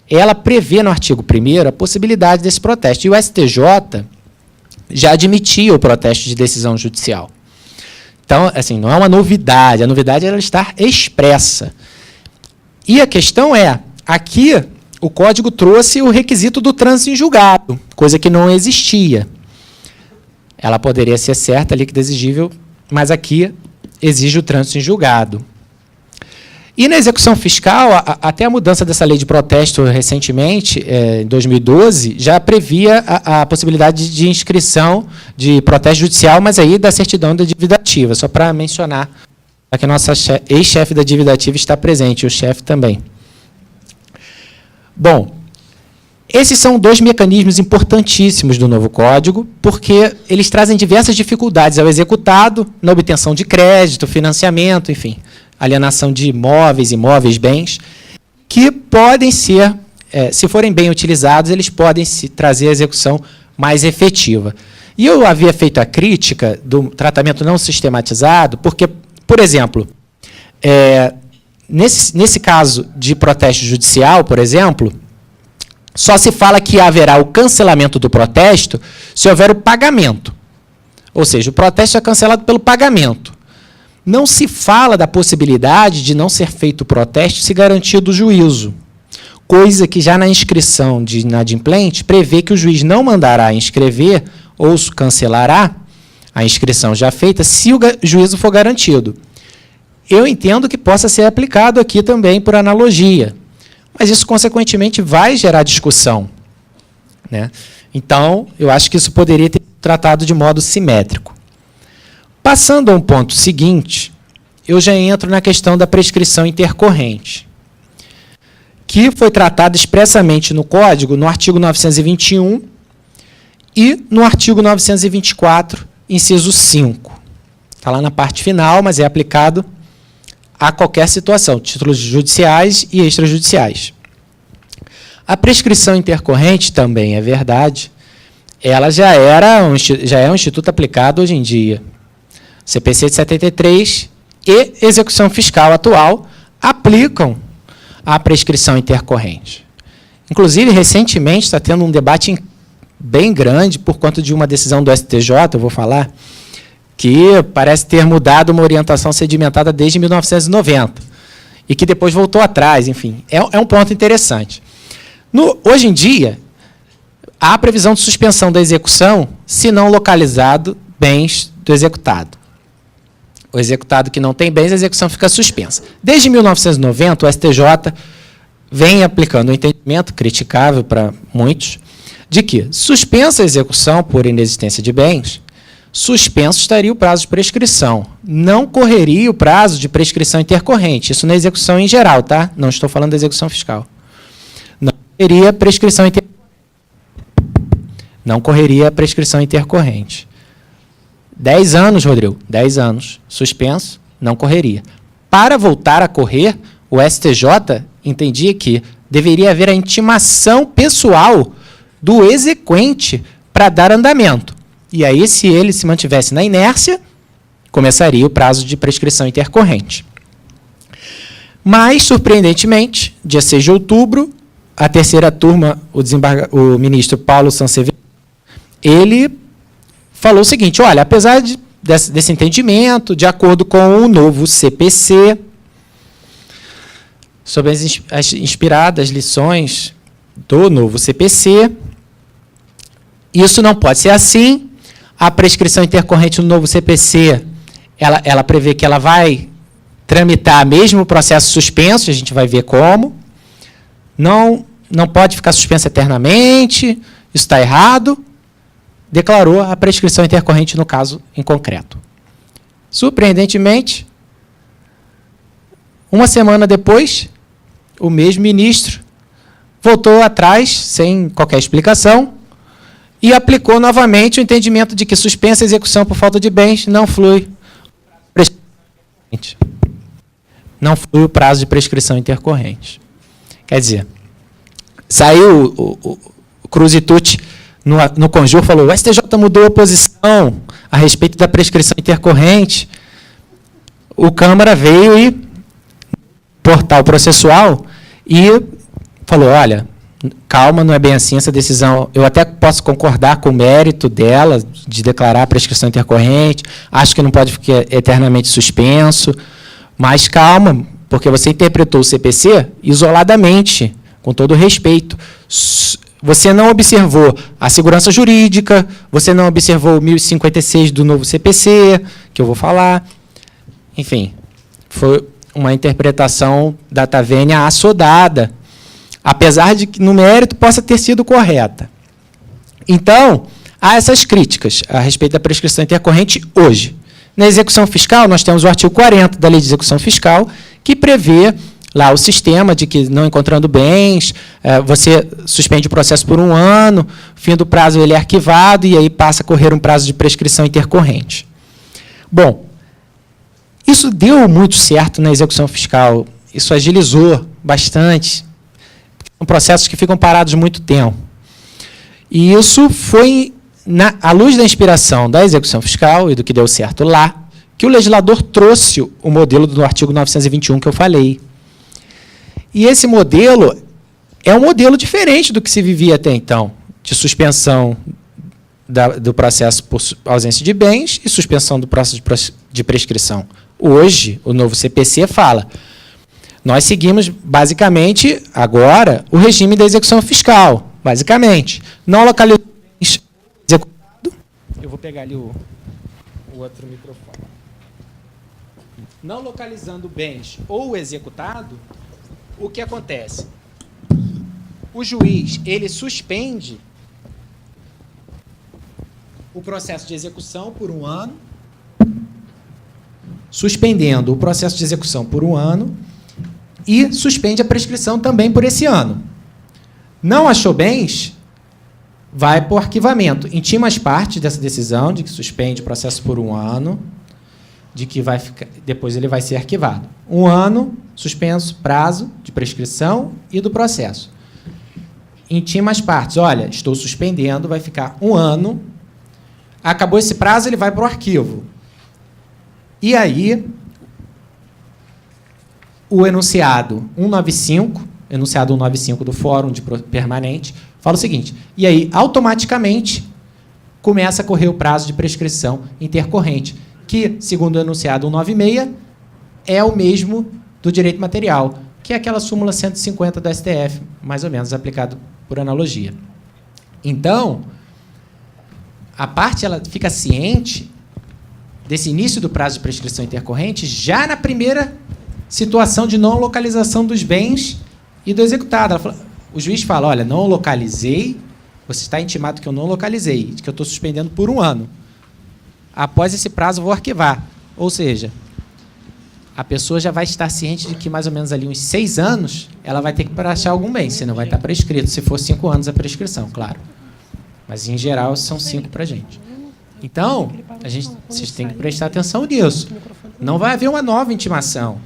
ela prevê no artigo 1º a possibilidade desse protesto. E o STJ já admitia o protesto de decisão judicial. Então, assim, não é uma novidade. A novidade é ela estar expressa. E a questão é, aqui o Código trouxe o requisito do trânsito em julgado, coisa que não existia. Ela poderia ser certa, líquida, exigível, mas aqui exige o trânsito em julgado. E na execução fiscal, até a mudança dessa lei de protesto recentemente, em 2012, já previa a possibilidade de inscrição de protesto judicial, mas aí da certidão da dívida ativa, só para mencionar, já que a nossa ex-chefe da dívida ativa está presente, o chefe também. Bom, Esses são dois mecanismos importantíssimos do novo Código, porque eles trazem diversas dificuldades ao executado na obtenção de crédito, financiamento, enfim, alienação de imóveis, bens, que podem ser, se forem bem utilizados, eles podem trazer a execução mais efetiva. E eu havia feito a crítica do tratamento não sistematizado, porque, por exemplo, nesse caso de protesto judicial, por exemplo, só se fala que haverá o cancelamento do protesto se houver o pagamento. Ou seja, o protesto é cancelado pelo pagamento. Não se fala da possibilidade de não ser feito o protesto se garantido o juízo, coisa que já na inscrição de inadimplente prevê que o juiz não mandará inscrever ou cancelará a inscrição já feita se o juízo for garantido. Eu entendo que possa ser aplicado aqui também por analogia, mas isso, consequentemente, vai gerar discussão, né? Então, eu acho que isso poderia ter sido tratado de modo simétrico. Passando a um ponto seguinte, eu já entro na questão da prescrição intercorrente, que foi tratada expressamente no Código, no artigo 921 e no artigo 924, inciso 5. Está lá na parte final, mas é aplicado a qualquer situação, títulos judiciais e extrajudiciais. A prescrição intercorrente, também é verdade, ela já é um instituto aplicado hoje em dia. CPC de 73 e execução fiscal atual aplicam a prescrição intercorrente. Inclusive, recentemente, está tendo um debate bem grande por conta de uma decisão do STJ, eu vou falar, que parece ter mudado uma orientação sedimentada desde 1990, e que depois voltou atrás, enfim. É um ponto interessante. Hoje em dia, há a previsão de suspensão da execução se não localizado bens do executado. O executado que não tem bens, a execução fica suspensa. Desde 1990, o STJ vem aplicando um entendimento criticável para muitos, de que, suspensa a execução por inexistência de bens, suspenso estaria o prazo de prescrição. Não correria o prazo de prescrição intercorrente. Isso na execução em geral, tá? Não estou falando da execução fiscal. Não correria prescrição intercorrente. Não correria prescrição intercorrente. 10 anos, Rodrigo, 10 anos. Suspenso, não correria. Para voltar a correr, o STJ entendia que deveria haver a intimação pessoal do exequente para dar andamento. E aí, se ele se mantivesse na inércia, começaria o prazo de prescrição intercorrente. Mas, surpreendentemente, dia 6 de outubro, a terceira turma, o ministro Paulo Sanseverino, ele falou o seguinte: olha, apesar desse entendimento, de acordo com o novo CPC, sobre as inspiradas lições do novo CPC, isso não pode ser assim. A prescrição intercorrente no novo CPC, ela prevê que ela vai tramitar mesmo o processo suspenso, a gente vai ver como. Não pode ficar suspensa eternamente, isso está errado. Declarou a prescrição intercorrente no caso em concreto. Surpreendentemente, uma semana depois, o mesmo ministro voltou atrás, sem qualquer explicação, e aplicou novamente o entendimento de que suspensa a execução por falta de bens não flui o prazo de prescrição intercorrente. Quer dizer, saiu o Cruz e Tucci no Conjur, falou: o STJ mudou a posição a respeito da prescrição intercorrente. O Câmara veio e portal processual e falou: olha, calma, não é bem assim essa decisão. Eu até posso concordar com o mérito dela, de declarar a prescrição intercorrente, acho que não pode ficar eternamente suspenso, mas calma, porque você interpretou o CPC isoladamente, com todo respeito. Você não observou a segurança jurídica, você não observou o 1056 do novo CPC, que eu vou falar. Enfim, foi uma interpretação data vênia assodada, apesar de que no mérito possa ter sido correta. Então, há essas críticas a respeito da prescrição intercorrente hoje. Na execução fiscal, nós temos o artigo 40 da Lei de Execução Fiscal, que prevê lá o sistema de que, não encontrando bens, você suspende o processo por 1 ano, fim do prazo ele é arquivado e aí passa a correr um prazo de prescrição intercorrente. Bom, isso deu muito certo na execução fiscal, isso agilizou bastante, são processos que ficam parados muito tempo. E isso foi, à luz da inspiração da execução fiscal e do que deu certo lá, que o legislador trouxe o modelo do artigo 921 que eu falei. E esse modelo é um modelo diferente do que se vivia até então, de suspensão do processo por ausência de bens e suspensão do processo de prescrição. Hoje, o novo CPC fala, nós seguimos, basicamente, agora, o regime da execução fiscal, basicamente. Não localizou bens executado. Eu vou pegar ali o outro microfone. Não localizando bens ou executado, o que acontece? O juiz, ele suspende o processo de execução por 1 ano, suspendendo o processo de execução por 1 ano e suspende a prescrição também por esse ano. Não achou bens, vai para o arquivamento. Intima as partes dessa decisão de que suspende o processo por 1 ano, de que vai ficar, depois ele vai ser arquivado. 1 ano, suspenso, prazo de prescrição e do processo. Intima as partes. Olha, estou suspendendo, vai ficar 1 ano. Acabou esse prazo, ele vai para o arquivo. E aí, o enunciado 195, enunciado 195 do Fórum de Permanente, fala o seguinte, e aí, automaticamente, começa a correr o prazo de prescrição intercorrente, que, segundo o enunciado 196, é o mesmo do direito material, que é aquela súmula 150 do STF, mais ou menos aplicado por analogia. Então, a parte ela fica ciente desse início do prazo de prescrição intercorrente já na primeira situação de não localização dos bens e do executado. O juiz fala, olha, não localizei, você está intimado que eu não localizei, que eu estou suspendendo por 1 ano. Após esse prazo, vou arquivar. Ou seja, a pessoa já vai estar ciente de que mais ou menos ali uns 6 anos ela vai ter que achar algum bem, senão vai estar prescrito, se for 5 anos a prescrição, claro. Mas, em geral, são 5 para a gente. Então, vocês têm que prestar atenção nisso. Não vai haver uma nova intimação.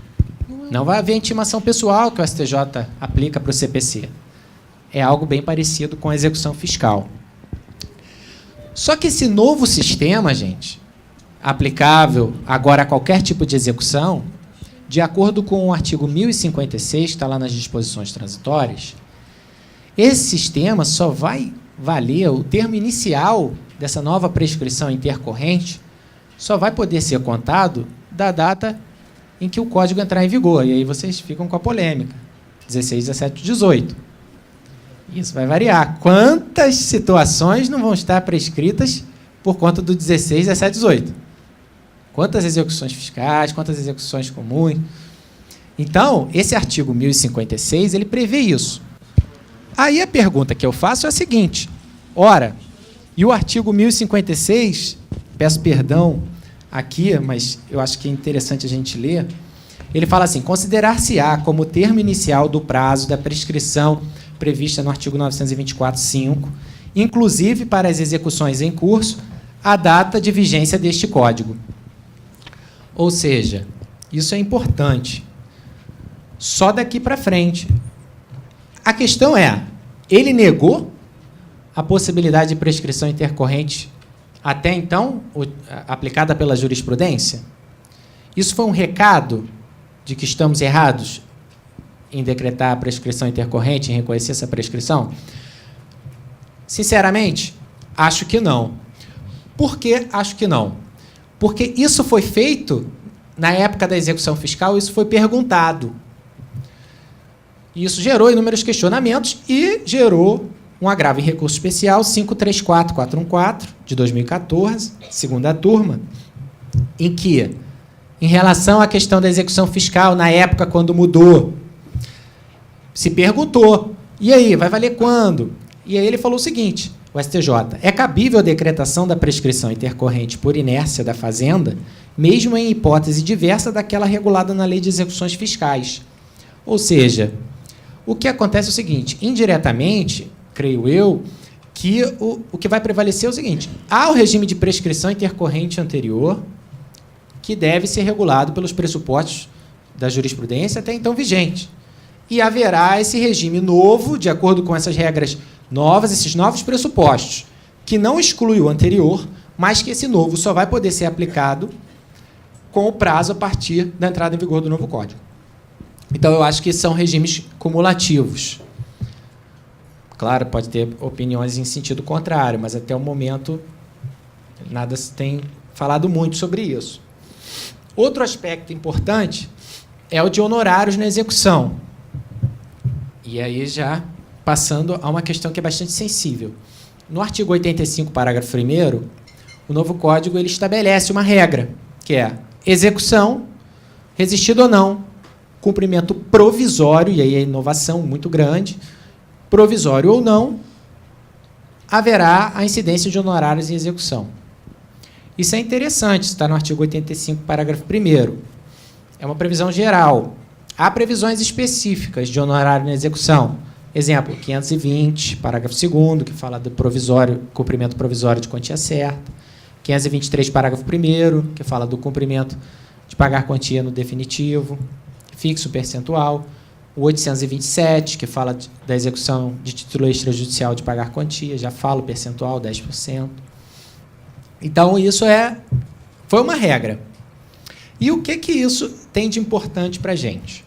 Não vai haver intimação pessoal que o STJ aplica para o CPC. É algo bem parecido com a execução fiscal. Só que esse novo sistema, gente, aplicável agora a qualquer tipo de execução, de acordo com o artigo 1056, que está lá nas disposições transitórias, esse sistema só vai valer, o termo inicial dessa nova prescrição intercorrente só vai poder ser contado da data em que o código entrar em vigor. E aí vocês ficam com a polêmica. 16, 17, 18. Isso vai variar. Quantas situações não vão estar prescritas por conta do 16, 17, 18? Quantas execuções fiscais, quantas execuções comuns? Então, esse artigo 1056, ele prevê isso. Aí a pergunta que eu faço é a seguinte. Ora, e o artigo 1056, peço perdão aqui, mas eu acho que é interessante a gente ler, ele fala assim, considerar-se-á como termo inicial do prazo da prescrição prevista no artigo 924.5, inclusive para as execuções em curso, a data de vigência deste código. Ou seja, isso é importante. Só daqui para frente. A questão é, ele negou a possibilidade de prescrição intercorrente até então, aplicada pela jurisprudência? Isso foi um recado de que estamos errados em decretar a prescrição intercorrente, em reconhecer essa prescrição? Sinceramente, acho que não. Por que acho que não? Porque isso foi feito, na época da execução fiscal, isso foi perguntado. Isso gerou inúmeros questionamentos e gerou um agravo em recurso especial 534.414, de 2014, segunda turma, em que, em relação à questão da execução fiscal, na época, quando mudou, se perguntou, e aí, vai valer quando? E aí ele falou o seguinte, o STJ, é cabível a decretação da prescrição intercorrente por inércia da Fazenda, mesmo em hipótese diversa daquela regulada na Lei de Execuções Fiscais, Ou seja, o que acontece é o seguinte, indiretamente, creio eu, que o que vai prevalecer é o seguinte, há o regime de prescrição intercorrente anterior, que deve ser regulado pelos pressupostos da jurisprudência até então vigente. E haverá esse regime novo, de acordo com essas regras novas, esses novos pressupostos, que não exclui o anterior, mas que esse novo só vai poder ser aplicado com o prazo a partir da entrada em vigor do novo Código. Então, eu acho que são regimes cumulativos. Claro, pode ter opiniões em sentido contrário, mas até o momento nada se tem falado muito sobre isso. Outro aspecto importante é o de honorários na execução. E aí já passando a uma questão que é bastante sensível. No artigo 85, parágrafo 1º, o novo Código ele estabelece uma regra, que é execução, resistido ou não, cumprimento provisório, e aí a inovação muito grande, provisório ou não, haverá a incidência de honorários em execução. Isso é interessante, está no artigo 85, parágrafo 1º. É uma previsão geral. Há previsões específicas de honorário na execução. Exemplo, 520, parágrafo 2º, que fala do cumprimento provisório de quantia certa. 523, parágrafo 1º, que fala do cumprimento de pagar quantia no definitivo, fixo percentual. O 827, que fala da execução de título extrajudicial de pagar quantia, já fala o percentual, 10%. Então, isso foi uma regra. E o que isso tem de importante para a gente?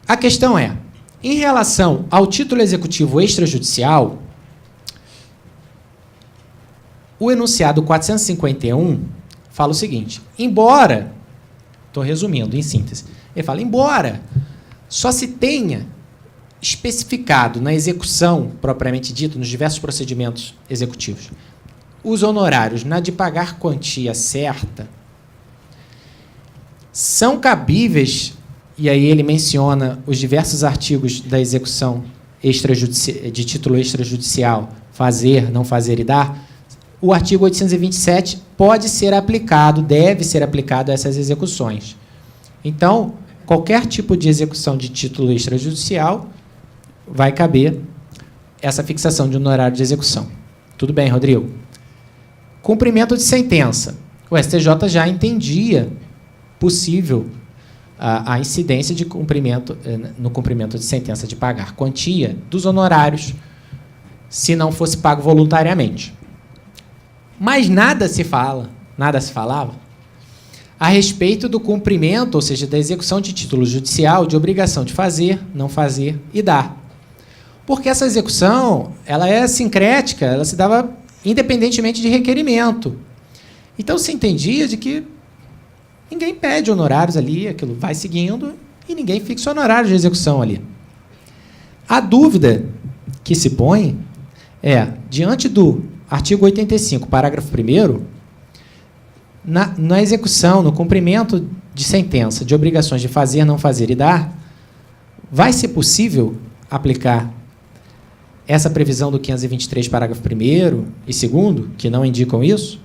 A questão é, em relação ao título executivo extrajudicial, o enunciado 451 fala o seguinte, embora, estou resumindo em síntese, ele fala, embora só se tenha especificado na execução, propriamente dito, nos diversos procedimentos executivos, os honorários na de pagar quantia certa, são cabíveis, e aí ele menciona os diversos artigos da execução de título extrajudicial, fazer, não fazer e dar, o artigo 827 pode ser aplicado, deve ser aplicado a essas execuções. Então, qualquer tipo de execução de título extrajudicial vai caber essa fixação de honorário de execução. Tudo bem, Rodrigo? Cumprimento de sentença. O STJ já entendia possível a incidência de cumprimento, no cumprimento de sentença de pagar quantia dos honorários, se não fosse pago voluntariamente. Mas nada se falava a respeito do cumprimento, ou seja, da execução de título judicial de obrigação de fazer, não fazer e dar. Porque essa execução ela é sincrética, ela se dava independentemente de requerimento. Então, se entendia de que ninguém pede honorários ali, aquilo vai seguindo, e ninguém fixa honorários de execução ali. A dúvida que se põe é, diante do artigo 85, parágrafo 1º, na execução, no cumprimento de sentença, de obrigações de fazer, não fazer e dar, vai ser possível aplicar essa previsão do 523, parágrafo 1º e 2º, que não indicam isso?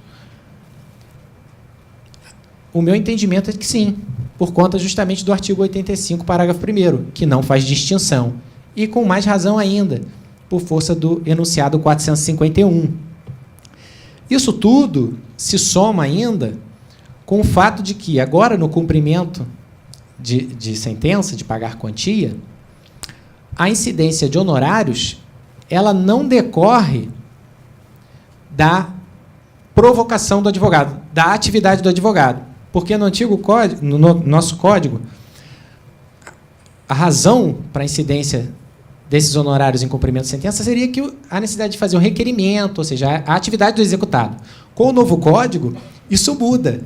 O meu entendimento é que sim, por conta justamente do artigo 85, parágrafo 1º, que não faz distinção. E com mais razão ainda, por força do enunciado 451. Isso tudo se soma ainda com o fato de que, agora, no cumprimento de sentença, de pagar quantia, a incidência de honorários ela não decorre da provocação do advogado, da atividade do advogado. Porque no antigo código, no nosso código, a razão para a incidência desses honorários em cumprimento de sentença seria que a necessidade de fazer um requerimento, ou seja, a atividade do executado. Com o novo código, isso muda.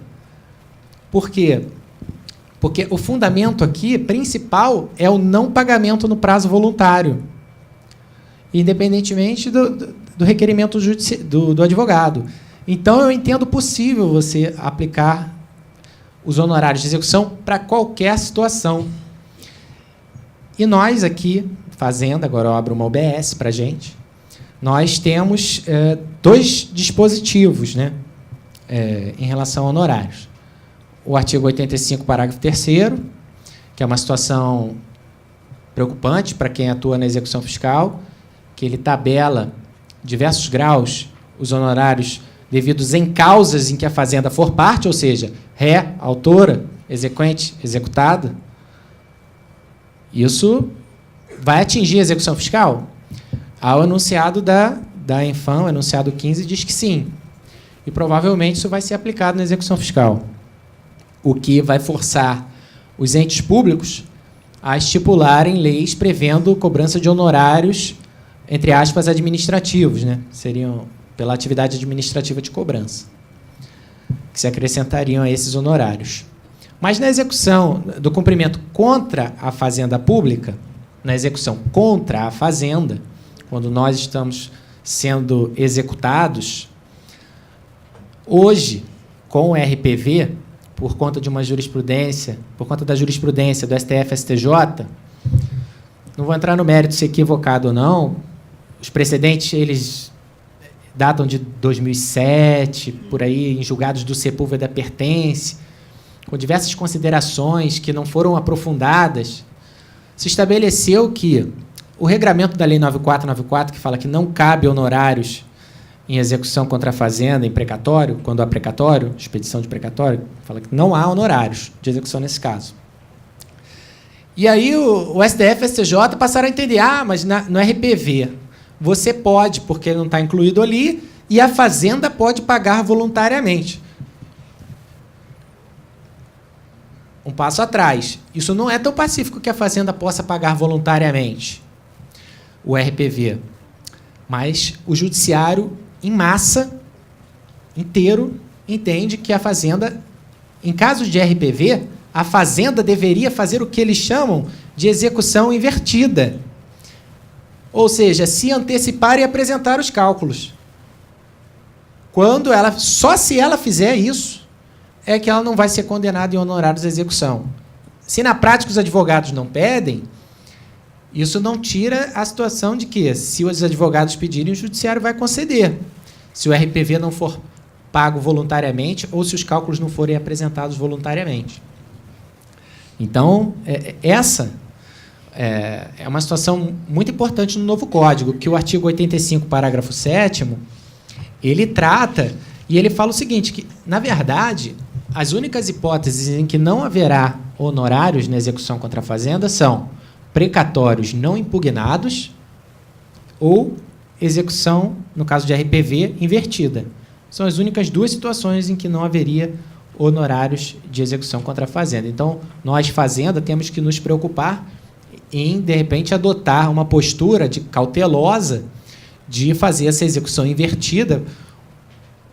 Por quê? Porque o fundamento aqui, principal, é o não pagamento no prazo voluntário, independentemente do requerimento do advogado. Então, eu entendo possível você aplicar os honorários de execução para qualquer situação. E nós aqui, Fazenda, agora eu abro uma OBS para a gente, nós temos dois dispositivos, né, em relação a honorários. O artigo 85, parágrafo 3º, que é uma situação preocupante para quem atua na execução fiscal, que ele tabela diversos graus os honorários devidos em causas em que a fazenda for parte, ou seja, ré, autora, exequente, executada. Isso vai atingir a execução fiscal? Ao enunciado da Enfam, o enunciado 15, diz que sim. E provavelmente isso vai ser aplicado na execução fiscal, o que vai forçar os entes públicos a estipularem leis prevendo cobrança de honorários, entre aspas, administrativos, né? Seriam pela atividade administrativa de cobrança, que se acrescentariam a esses honorários. Mas na execução do cumprimento contra a fazenda pública, na execução contra a fazenda, quando nós estamos sendo executados, hoje, com o RPV, por conta de uma jurisprudência, por conta da jurisprudência do STF e STJ, não vou entrar no mérito se é equivocado ou não, os precedentes, eles datam de 2007, por aí, em julgados do Sepúlveda Pertence, com diversas considerações que não foram aprofundadas, se estabeleceu que o regramento da Lei 9494, que fala que não cabe honorários em execução contra a fazenda, em precatório, quando há precatório, expedição de precatório, fala que não há honorários de execução nesse caso. E aí o STF e o STJ passaram a entender, mas no RPV você pode, porque ele não está incluído ali, e a fazenda pode pagar voluntariamente. Um passo atrás. Isso não é tão pacífico que a fazenda possa pagar voluntariamente o RPV. Mas o judiciário, em massa, inteiro, entende que a fazenda, em casos de RPV, a fazenda deveria fazer o que eles chamam de execução invertida. Ou seja, se antecipar e apresentar os cálculos. Só se ela fizer isso, é que ela não vai ser condenada em honorários de execução. Se na prática os advogados não pedem, isso não tira a situação de que, se os advogados pedirem, o judiciário vai conceder. Se o RPV não for pago voluntariamente ou se os cálculos não forem apresentados voluntariamente. Então, essa é uma situação muito importante no novo Código, que o artigo 85, parágrafo 7º, ele trata, e ele fala o seguinte, que, na verdade, as únicas hipóteses em que não haverá honorários na execução contra a fazenda são precatórios não impugnados ou execução, no caso de RPV, invertida. São as únicas duas situações em que não haveria honorários de execução contra a fazenda. Então, nós, fazenda, temos que nos preocupar em, de repente, adotar uma postura cautelosa de fazer essa execução invertida,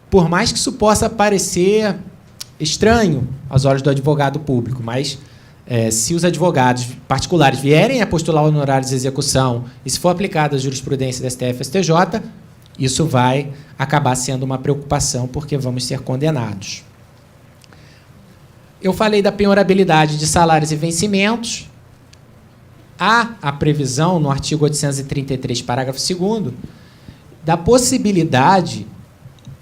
por mais que isso possa parecer estranho aos olhos do advogado público, mas se os advogados particulares vierem a postular honorários de execução e se for aplicada a jurisprudência da STF e STJ, isso vai acabar sendo uma preocupação, porque vamos ser condenados. Eu falei da penhorabilidade de salários e vencimentos. Há a previsão, no artigo 833, parágrafo 2º, da possibilidade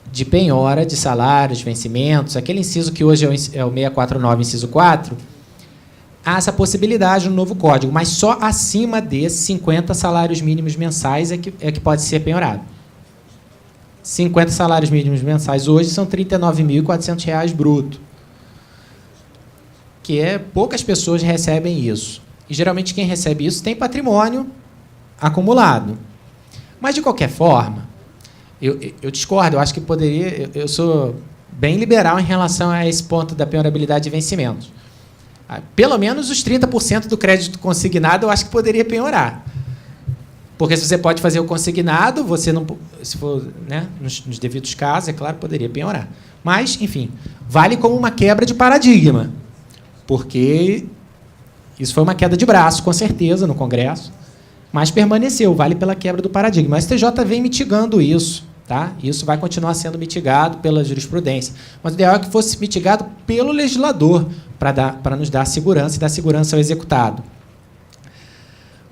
de penhora de salários, vencimentos, aquele inciso que hoje é o 649, inciso 4, há essa possibilidade no novo Código, mas só acima de 50 salários mínimos mensais é que pode ser penhorado. 50 salários mínimos mensais hoje são R$ 39.400 bruto, que poucas pessoas recebem isso. E, geralmente, quem recebe isso tem patrimônio acumulado. Mas, de qualquer forma, eu discordo, eu acho que poderia... Eu sou bem liberal em relação a esse ponto da penhorabilidade de vencimentos. Pelo menos os 30% do crédito consignado eu acho que poderia penhorar. Porque se você pode fazer o consignado, você não... Se for, né, nos devidos casos, é claro, poderia penhorar. Mas, enfim, vale como uma quebra de paradigma. Porque isso foi uma queda de braço, com certeza, no Congresso, mas permaneceu, vale pela quebra do paradigma. A STJ vem mitigando isso, tá? Isso vai continuar sendo mitigado pela jurisprudência. Mas o ideal é que fosse mitigado pelo legislador, para nos dar segurança e dar segurança ao executado.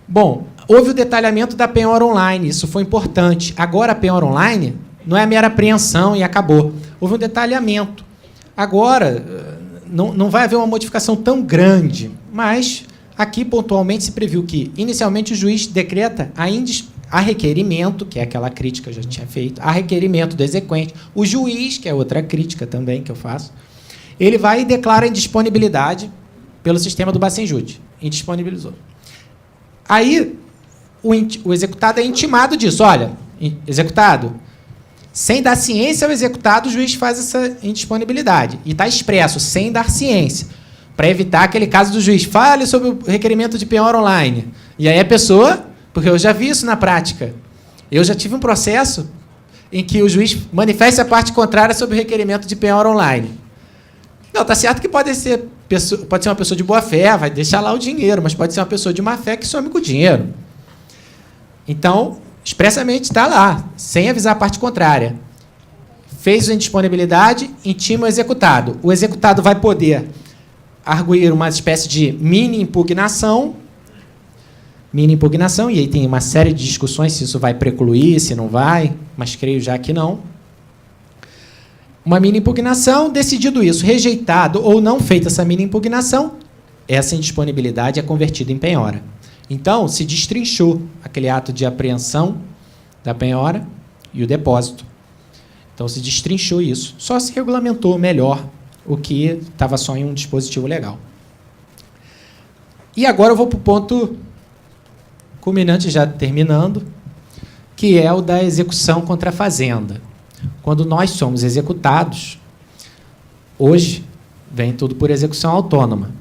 Bom, houve o detalhamento da penhora online, isso foi importante. Agora, a penhora online não é mera apreensão e acabou. Houve um detalhamento. Agora, não vai haver uma modificação tão grande, mas aqui pontualmente se previu que, inicialmente, o juiz decreta a requerimento, que é aquela crítica que eu já tinha feito, a requerimento do exequente, o juiz, que é outra crítica também que eu faço, ele vai e declara a indisponibilidade pelo sistema do Bacenjude. Indisponibilizou. Aí, o executado é intimado disso. Olha, executado, sem dar ciência ao executado, o juiz faz essa indisponibilidade. E está expresso, sem dar ciência, para evitar aquele caso do juiz. Fale sobre o requerimento de penhora online. E aí a pessoa, porque eu já vi isso na prática, eu já tive um processo em que o juiz manifesta a parte contrária sobre o requerimento de penhora online. Não, está certo que pode ser uma pessoa de boa fé, vai deixar lá o dinheiro, mas pode ser uma pessoa de má fé que some com o dinheiro. Então, expressamente está lá, sem avisar a parte contrária. Fez a indisponibilidade, intima o executado. O executado vai poder arguir uma espécie de mini impugnação, e aí tem uma série de discussões se isso vai precluir, se não vai, mas creio já que não. Uma mini impugnação, decidido isso, rejeitado ou não feita essa mini impugnação, essa indisponibilidade é convertida em penhora. Então, se destrinchou aquele ato de apreensão da penhora e o depósito. Então, se destrinchou isso. Só se regulamentou melhor o que estava só em um dispositivo legal. E agora eu vou para o ponto culminante, já terminando, que é o da execução contra a fazenda. Quando nós somos executados, hoje vem tudo por execução autônoma.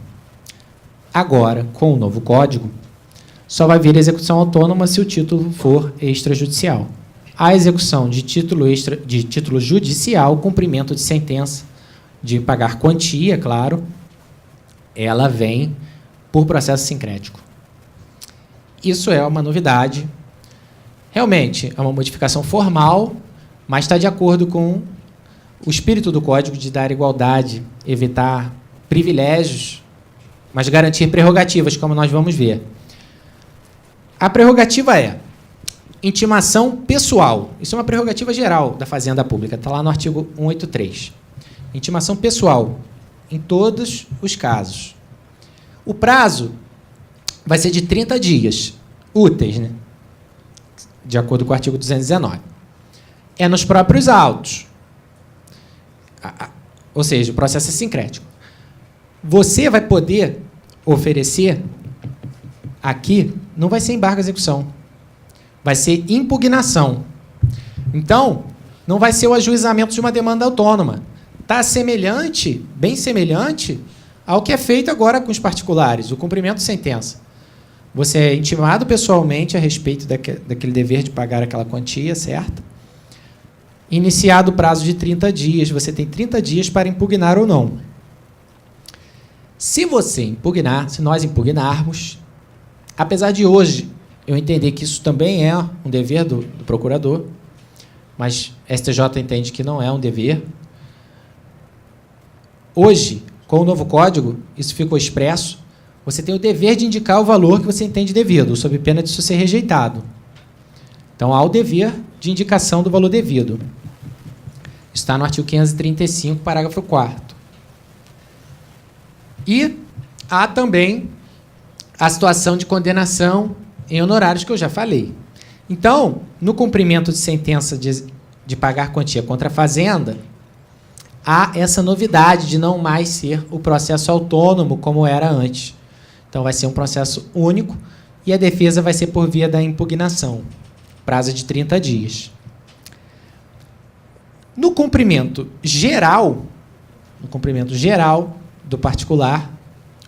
Agora, com o novo código, só vai vir execução autônoma se o título for extrajudicial. A execução de título judicial, cumprimento de sentença, de pagar quantia, claro, ela vem por processo sincrético. Isso é uma novidade. Realmente, é uma modificação formal, mas está de acordo com o espírito do Código de dar igualdade, evitar privilégios, mas garantir prerrogativas, como nós vamos ver. A prerrogativa é intimação pessoal. Isso é uma prerrogativa geral da Fazenda Pública, está lá no artigo 183. Intimação pessoal, em todos os casos. O prazo vai ser de 30 dias úteis, né? De acordo com o artigo 219. É nos próprios autos. Ou seja, o processo é sincrético. Você vai poder oferecer aqui, não vai ser embargo à execução, vai ser impugnação. Então, não vai ser o ajuizamento de uma demanda autônoma. Está semelhante, bem semelhante, ao que é feito agora com os particulares, o cumprimento de sentença. Você é intimado pessoalmente a respeito daquele dever de pagar aquela quantia certa. Iniciado o prazo de 30 dias, você tem 30 dias para impugnar ou não. Se você impugnar, se nós impugnarmos, apesar de hoje eu entender que isso também é um dever do procurador, mas STJ entende que não é um dever. Hoje, com o novo código, isso ficou expresso, você tem o dever de indicar o valor que você entende devido, sob pena de isso ser rejeitado. Então, há o dever de indicação do valor devido. Está no artigo 535, parágrafo 4º. E há também a situação de condenação em honorários que eu já falei. Então, no cumprimento de sentença de pagar quantia contra a Fazenda, há essa novidade de não mais ser o processo autônomo como era antes. Então, vai ser um processo único e a defesa vai ser por via da impugnação, prazo de 30 dias. No cumprimento geral do particular,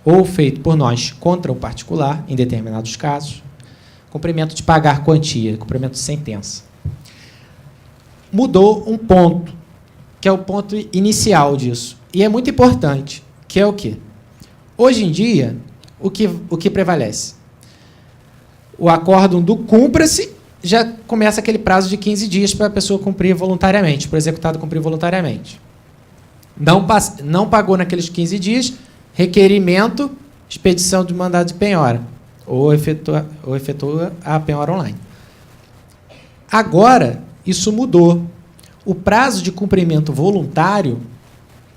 ou feito por nós contra o particular, em determinados casos, cumprimento de pagar quantia, cumprimento de sentença. Mudou um ponto, que é o ponto inicial disso, e é muito importante, que é o quê? Hoje em dia, o que prevalece? O acórdão do cumpra-se, já começa aquele prazo de 15 dias para a pessoa cumprir voluntariamente, para o executado cumprir voluntariamente. Não pagou naqueles 15 dias, requerimento, expedição de mandado de penhora, ou efetua a penhora online. Agora, isso mudou. O prazo de cumprimento voluntário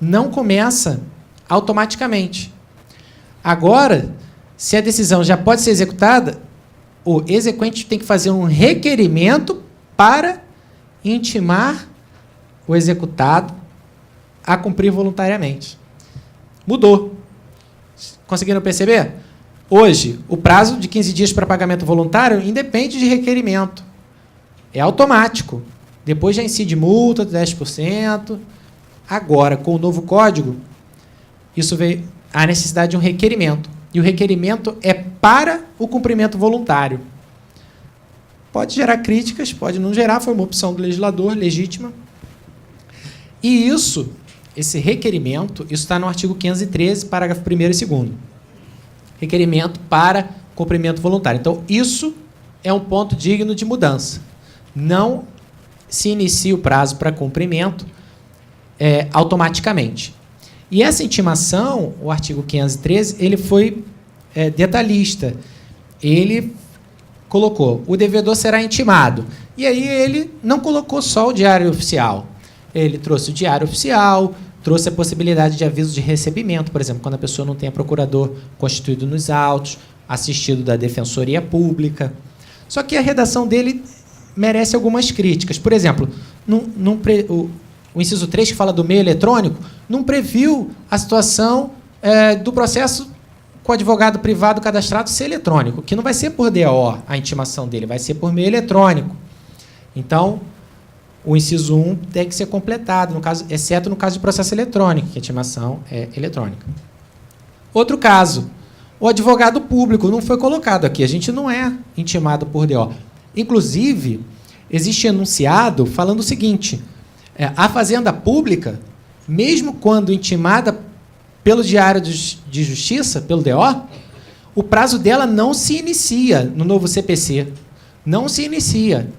não começa automaticamente. Agora, se a decisão já pode ser executada, o exequente tem que fazer um requerimento para intimar o executado a cumprir voluntariamente. Mudou. Conseguiram perceber? Hoje, o prazo de 15 dias para pagamento voluntário independe de requerimento. É automático. Depois já incide multa de 10%. Agora, com o novo código, isso veio a necessidade de um requerimento. E o requerimento é para o cumprimento voluntário. Pode gerar críticas, pode não gerar, foi uma opção do legislador, legítima. E isso, esse requerimento, isso está no artigo 513, parágrafo 1º e 2º. Requerimento para cumprimento voluntário. Então, isso é um ponto digno de mudança. Não se inicia o prazo para cumprimento automaticamente. E essa intimação, o artigo 513, ele foi detalhista. Ele colocou, o devedor será intimado. E aí ele não colocou só o diário oficial. Ele trouxe o diário oficial, trouxe a possibilidade de aviso de recebimento, por exemplo, quando a pessoa não tem procurador constituído nos autos, assistido da Defensoria Pública. Só que a redação dele merece algumas críticas. Por exemplo, o inciso 3, que fala do meio eletrônico, não previu a situação do processo com o advogado privado cadastrado ser eletrônico, que não vai ser por DO a intimação dele, vai ser por meio eletrônico. Então, o inciso 1 tem que ser completado, no caso, exceto no caso de processo eletrônico, que a intimação é eletrônica. Outro caso, o advogado público não foi colocado aqui, a gente não é intimado por DO. Inclusive, existe enunciado falando o seguinte, a Fazenda Pública, mesmo quando intimada pelo Diário de Justiça, pelo DO, o prazo dela não se inicia no novo CPC. Não se inicia.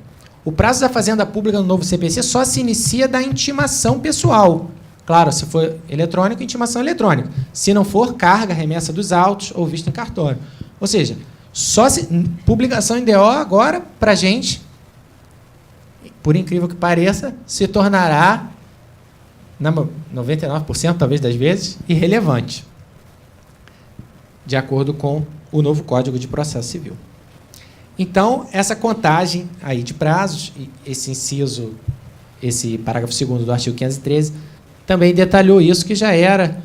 O prazo da Fazenda Pública no novo CPC só se inicia da intimação pessoal. Claro, se for eletrônico, intimação eletrônica. Se não for, carga, remessa dos autos ou vista em cartório. Ou seja, publicação em DO agora, para a gente, por incrível que pareça, se tornará, 99% talvez das vezes, irrelevante, de acordo com o novo Código de Processo Civil. Então, essa contagem aí de prazos, esse inciso, esse parágrafo 2º do artigo 513, também detalhou isso, que já era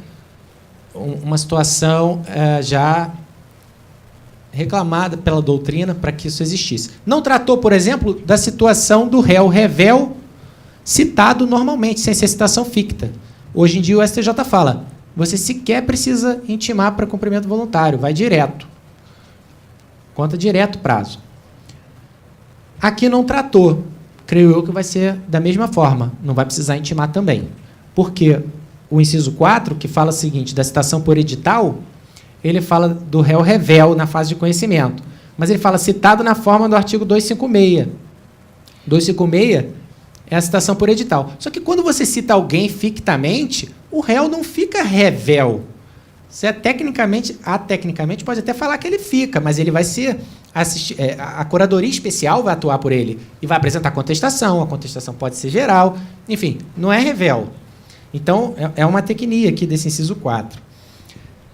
uma situação já reclamada pela doutrina para que isso existisse. Não tratou, por exemplo, da situação do réu revel citado normalmente, sem ser citação ficta. Hoje em dia o STJ fala, você sequer precisa intimar para cumprimento voluntário, vai direto. Conta direto o prazo. Aqui não tratou. Creio eu que vai ser da mesma forma, não vai precisar intimar também. Porque o inciso 4, que fala o seguinte, da citação por edital, ele fala do réu revel na fase de conhecimento. Mas ele fala citado na forma do artigo 256. 256 é a citação por edital. Só que quando você cita alguém fictamente, o réu não fica revel. Você tecnicamente pode até falar que ele fica, mas ele vai ser a curadoria especial vai atuar por ele e vai apresentar contestação, a contestação pode ser geral, enfim, não é revel. Então, é uma tecnia aqui desse inciso 4.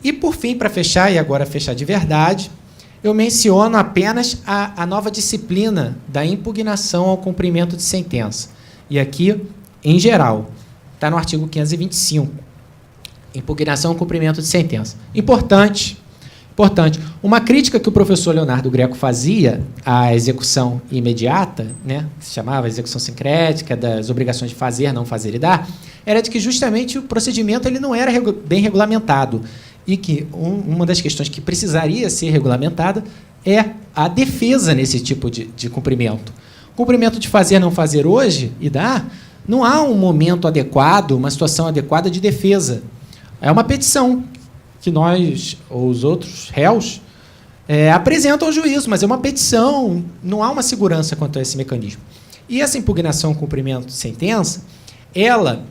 E, por fim, para fechar, e agora fechar de verdade, eu menciono apenas a nova disciplina da impugnação ao cumprimento de sentença. E aqui, em geral, está no artigo 525. Impugnação ao cumprimento de sentença. Importante. Uma crítica que o professor Leonardo Greco fazia à execução imediata, né, que se chamava execução sincrética, das obrigações de fazer, não fazer e dar, era de que justamente o procedimento ele não era bem regulamentado e que uma das questões que precisaria ser regulamentada é a defesa nesse tipo de cumprimento. Cumprimento de fazer, não fazer hoje e dar, não há um momento adequado, uma situação adequada de defesa. É uma petição que nós, ou os outros réus, apresentam ao juízo, mas é uma petição, não há uma segurança quanto a esse mecanismo. E essa impugnação ao cumprimento de sentença, ela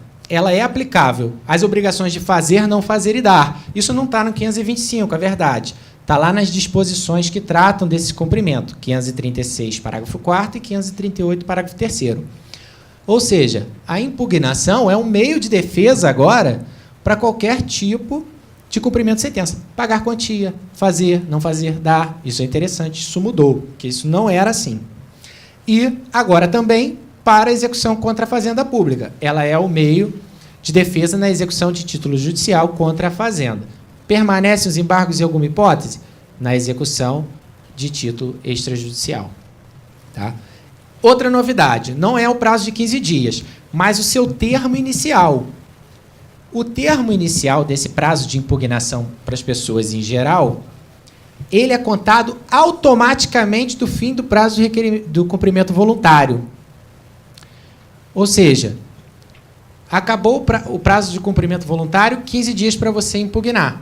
é aplicável às obrigações de fazer, não fazer e dar. Isso não está no 525, é verdade. Está lá nas disposições que tratam desse cumprimento, 536, parágrafo 4º e 538, parágrafo 3º. Ou seja, a impugnação é um meio de defesa agora para qualquer tipo de cumprimento de sentença. Pagar quantia, fazer, não fazer, dar. Isso é interessante, isso mudou, porque isso não era assim. E agora também para a execução contra a fazenda pública. Ela é o meio de defesa na execução de título judicial contra a fazenda. Permanecem os embargos em alguma hipótese? Na execução de título extrajudicial. Tá? Outra novidade, não é o prazo de 15 dias, mas o seu termo inicial. O termo inicial desse prazo de impugnação para as pessoas em geral, ele é contado automaticamente do fim do prazo do cumprimento voluntário. Ou seja, acabou o prazo de cumprimento voluntário, 15 dias para você impugnar.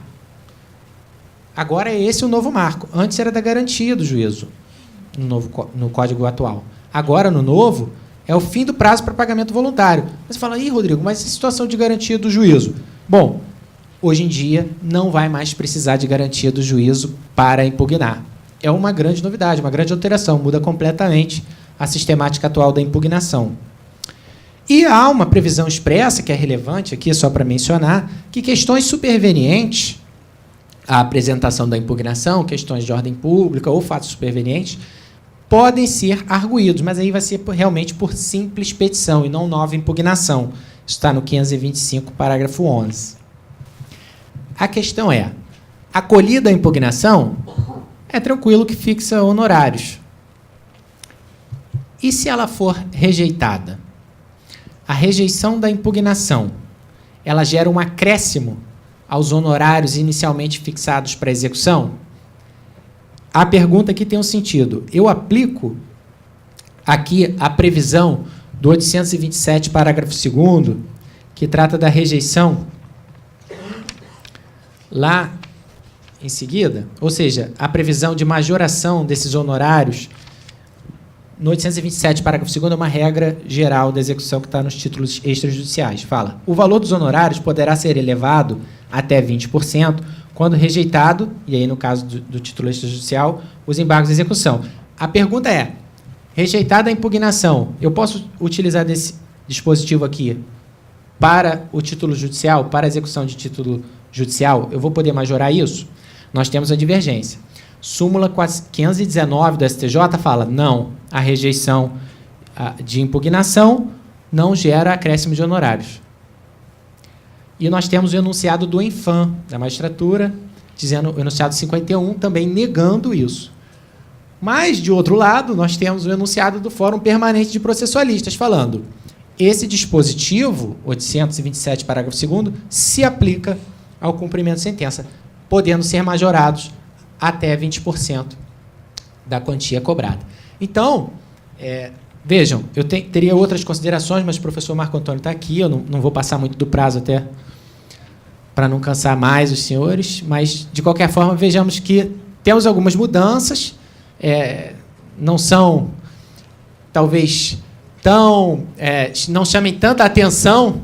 Agora é esse o novo marco. Antes era da garantia do juízo, no Código atual. Agora, no novo, é o fim do prazo para pagamento voluntário. Você fala, Rodrigo, mas e situação de garantia do juízo? Bom, hoje em dia não vai mais precisar de garantia do juízo para impugnar. É uma grande novidade, uma grande alteração, muda completamente a sistemática atual da impugnação. E há uma previsão expressa, que é relevante aqui, só para mencionar, que questões supervenientes à apresentação da impugnação, questões de ordem pública ou fatos supervenientes, podem ser arguídos, mas aí vai ser realmente por simples petição e não nova impugnação. Isso está no 525, parágrafo 11. A questão é, acolhida a impugnação, é tranquilo que fixa honorários. E se ela for rejeitada? A rejeição da impugnação, ela gera um acréscimo aos honorários inicialmente fixados para execução? A pergunta aqui tem um sentido. Eu aplico aqui a previsão do 827, parágrafo 2º, que trata da rejeição lá em seguida, ou seja, a previsão de majoração desses honorários. No 827, parágrafo 2º, é uma regra geral da execução que está nos títulos extrajudiciais. Fala, o valor dos honorários poderá ser elevado até 20%, quando rejeitado, e aí no caso do título extrajudicial, os embargos de execução. A pergunta é, rejeitada a impugnação, eu posso utilizar desse dispositivo aqui para o título judicial, para a execução de título judicial? Eu vou poder majorar isso? Nós temos a divergência. Súmula 519 do STJ fala, não, a rejeição de impugnação não gera acréscimo de honorários. E nós temos o enunciado do ENFAM, da magistratura, dizendo, o enunciado 51, também negando isso. Mas, de outro lado, nós temos o enunciado do Fórum Permanente de Processualistas, falando, esse dispositivo, 827, parágrafo 2º, se aplica ao cumprimento de sentença, podendo ser majorados até 20% da quantia cobrada. Então, vejam, eu teria outras considerações, mas o professor Marco Antônio está aqui, eu não vou passar muito do prazo até para não cansar mais os senhores, mas, de qualquer forma, vejamos que temos algumas mudanças, não são, talvez, não chamem tanta atenção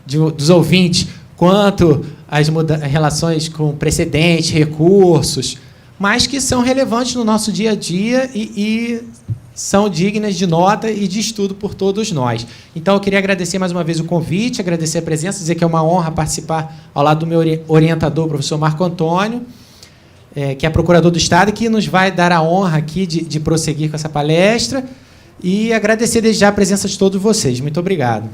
dos ouvintes quanto as relações com precedentes, recursos, mas que são relevantes no nosso dia a dia e são dignas de nota e de estudo por todos nós. Então, eu queria agradecer mais uma vez o convite, agradecer a presença, dizer que é uma honra participar ao lado do meu orientador, o professor Marco Antônio, que é procurador do Estado, e que nos vai dar a honra aqui de prosseguir com essa palestra, e agradecer desde já a presença de todos vocês. Muito obrigado.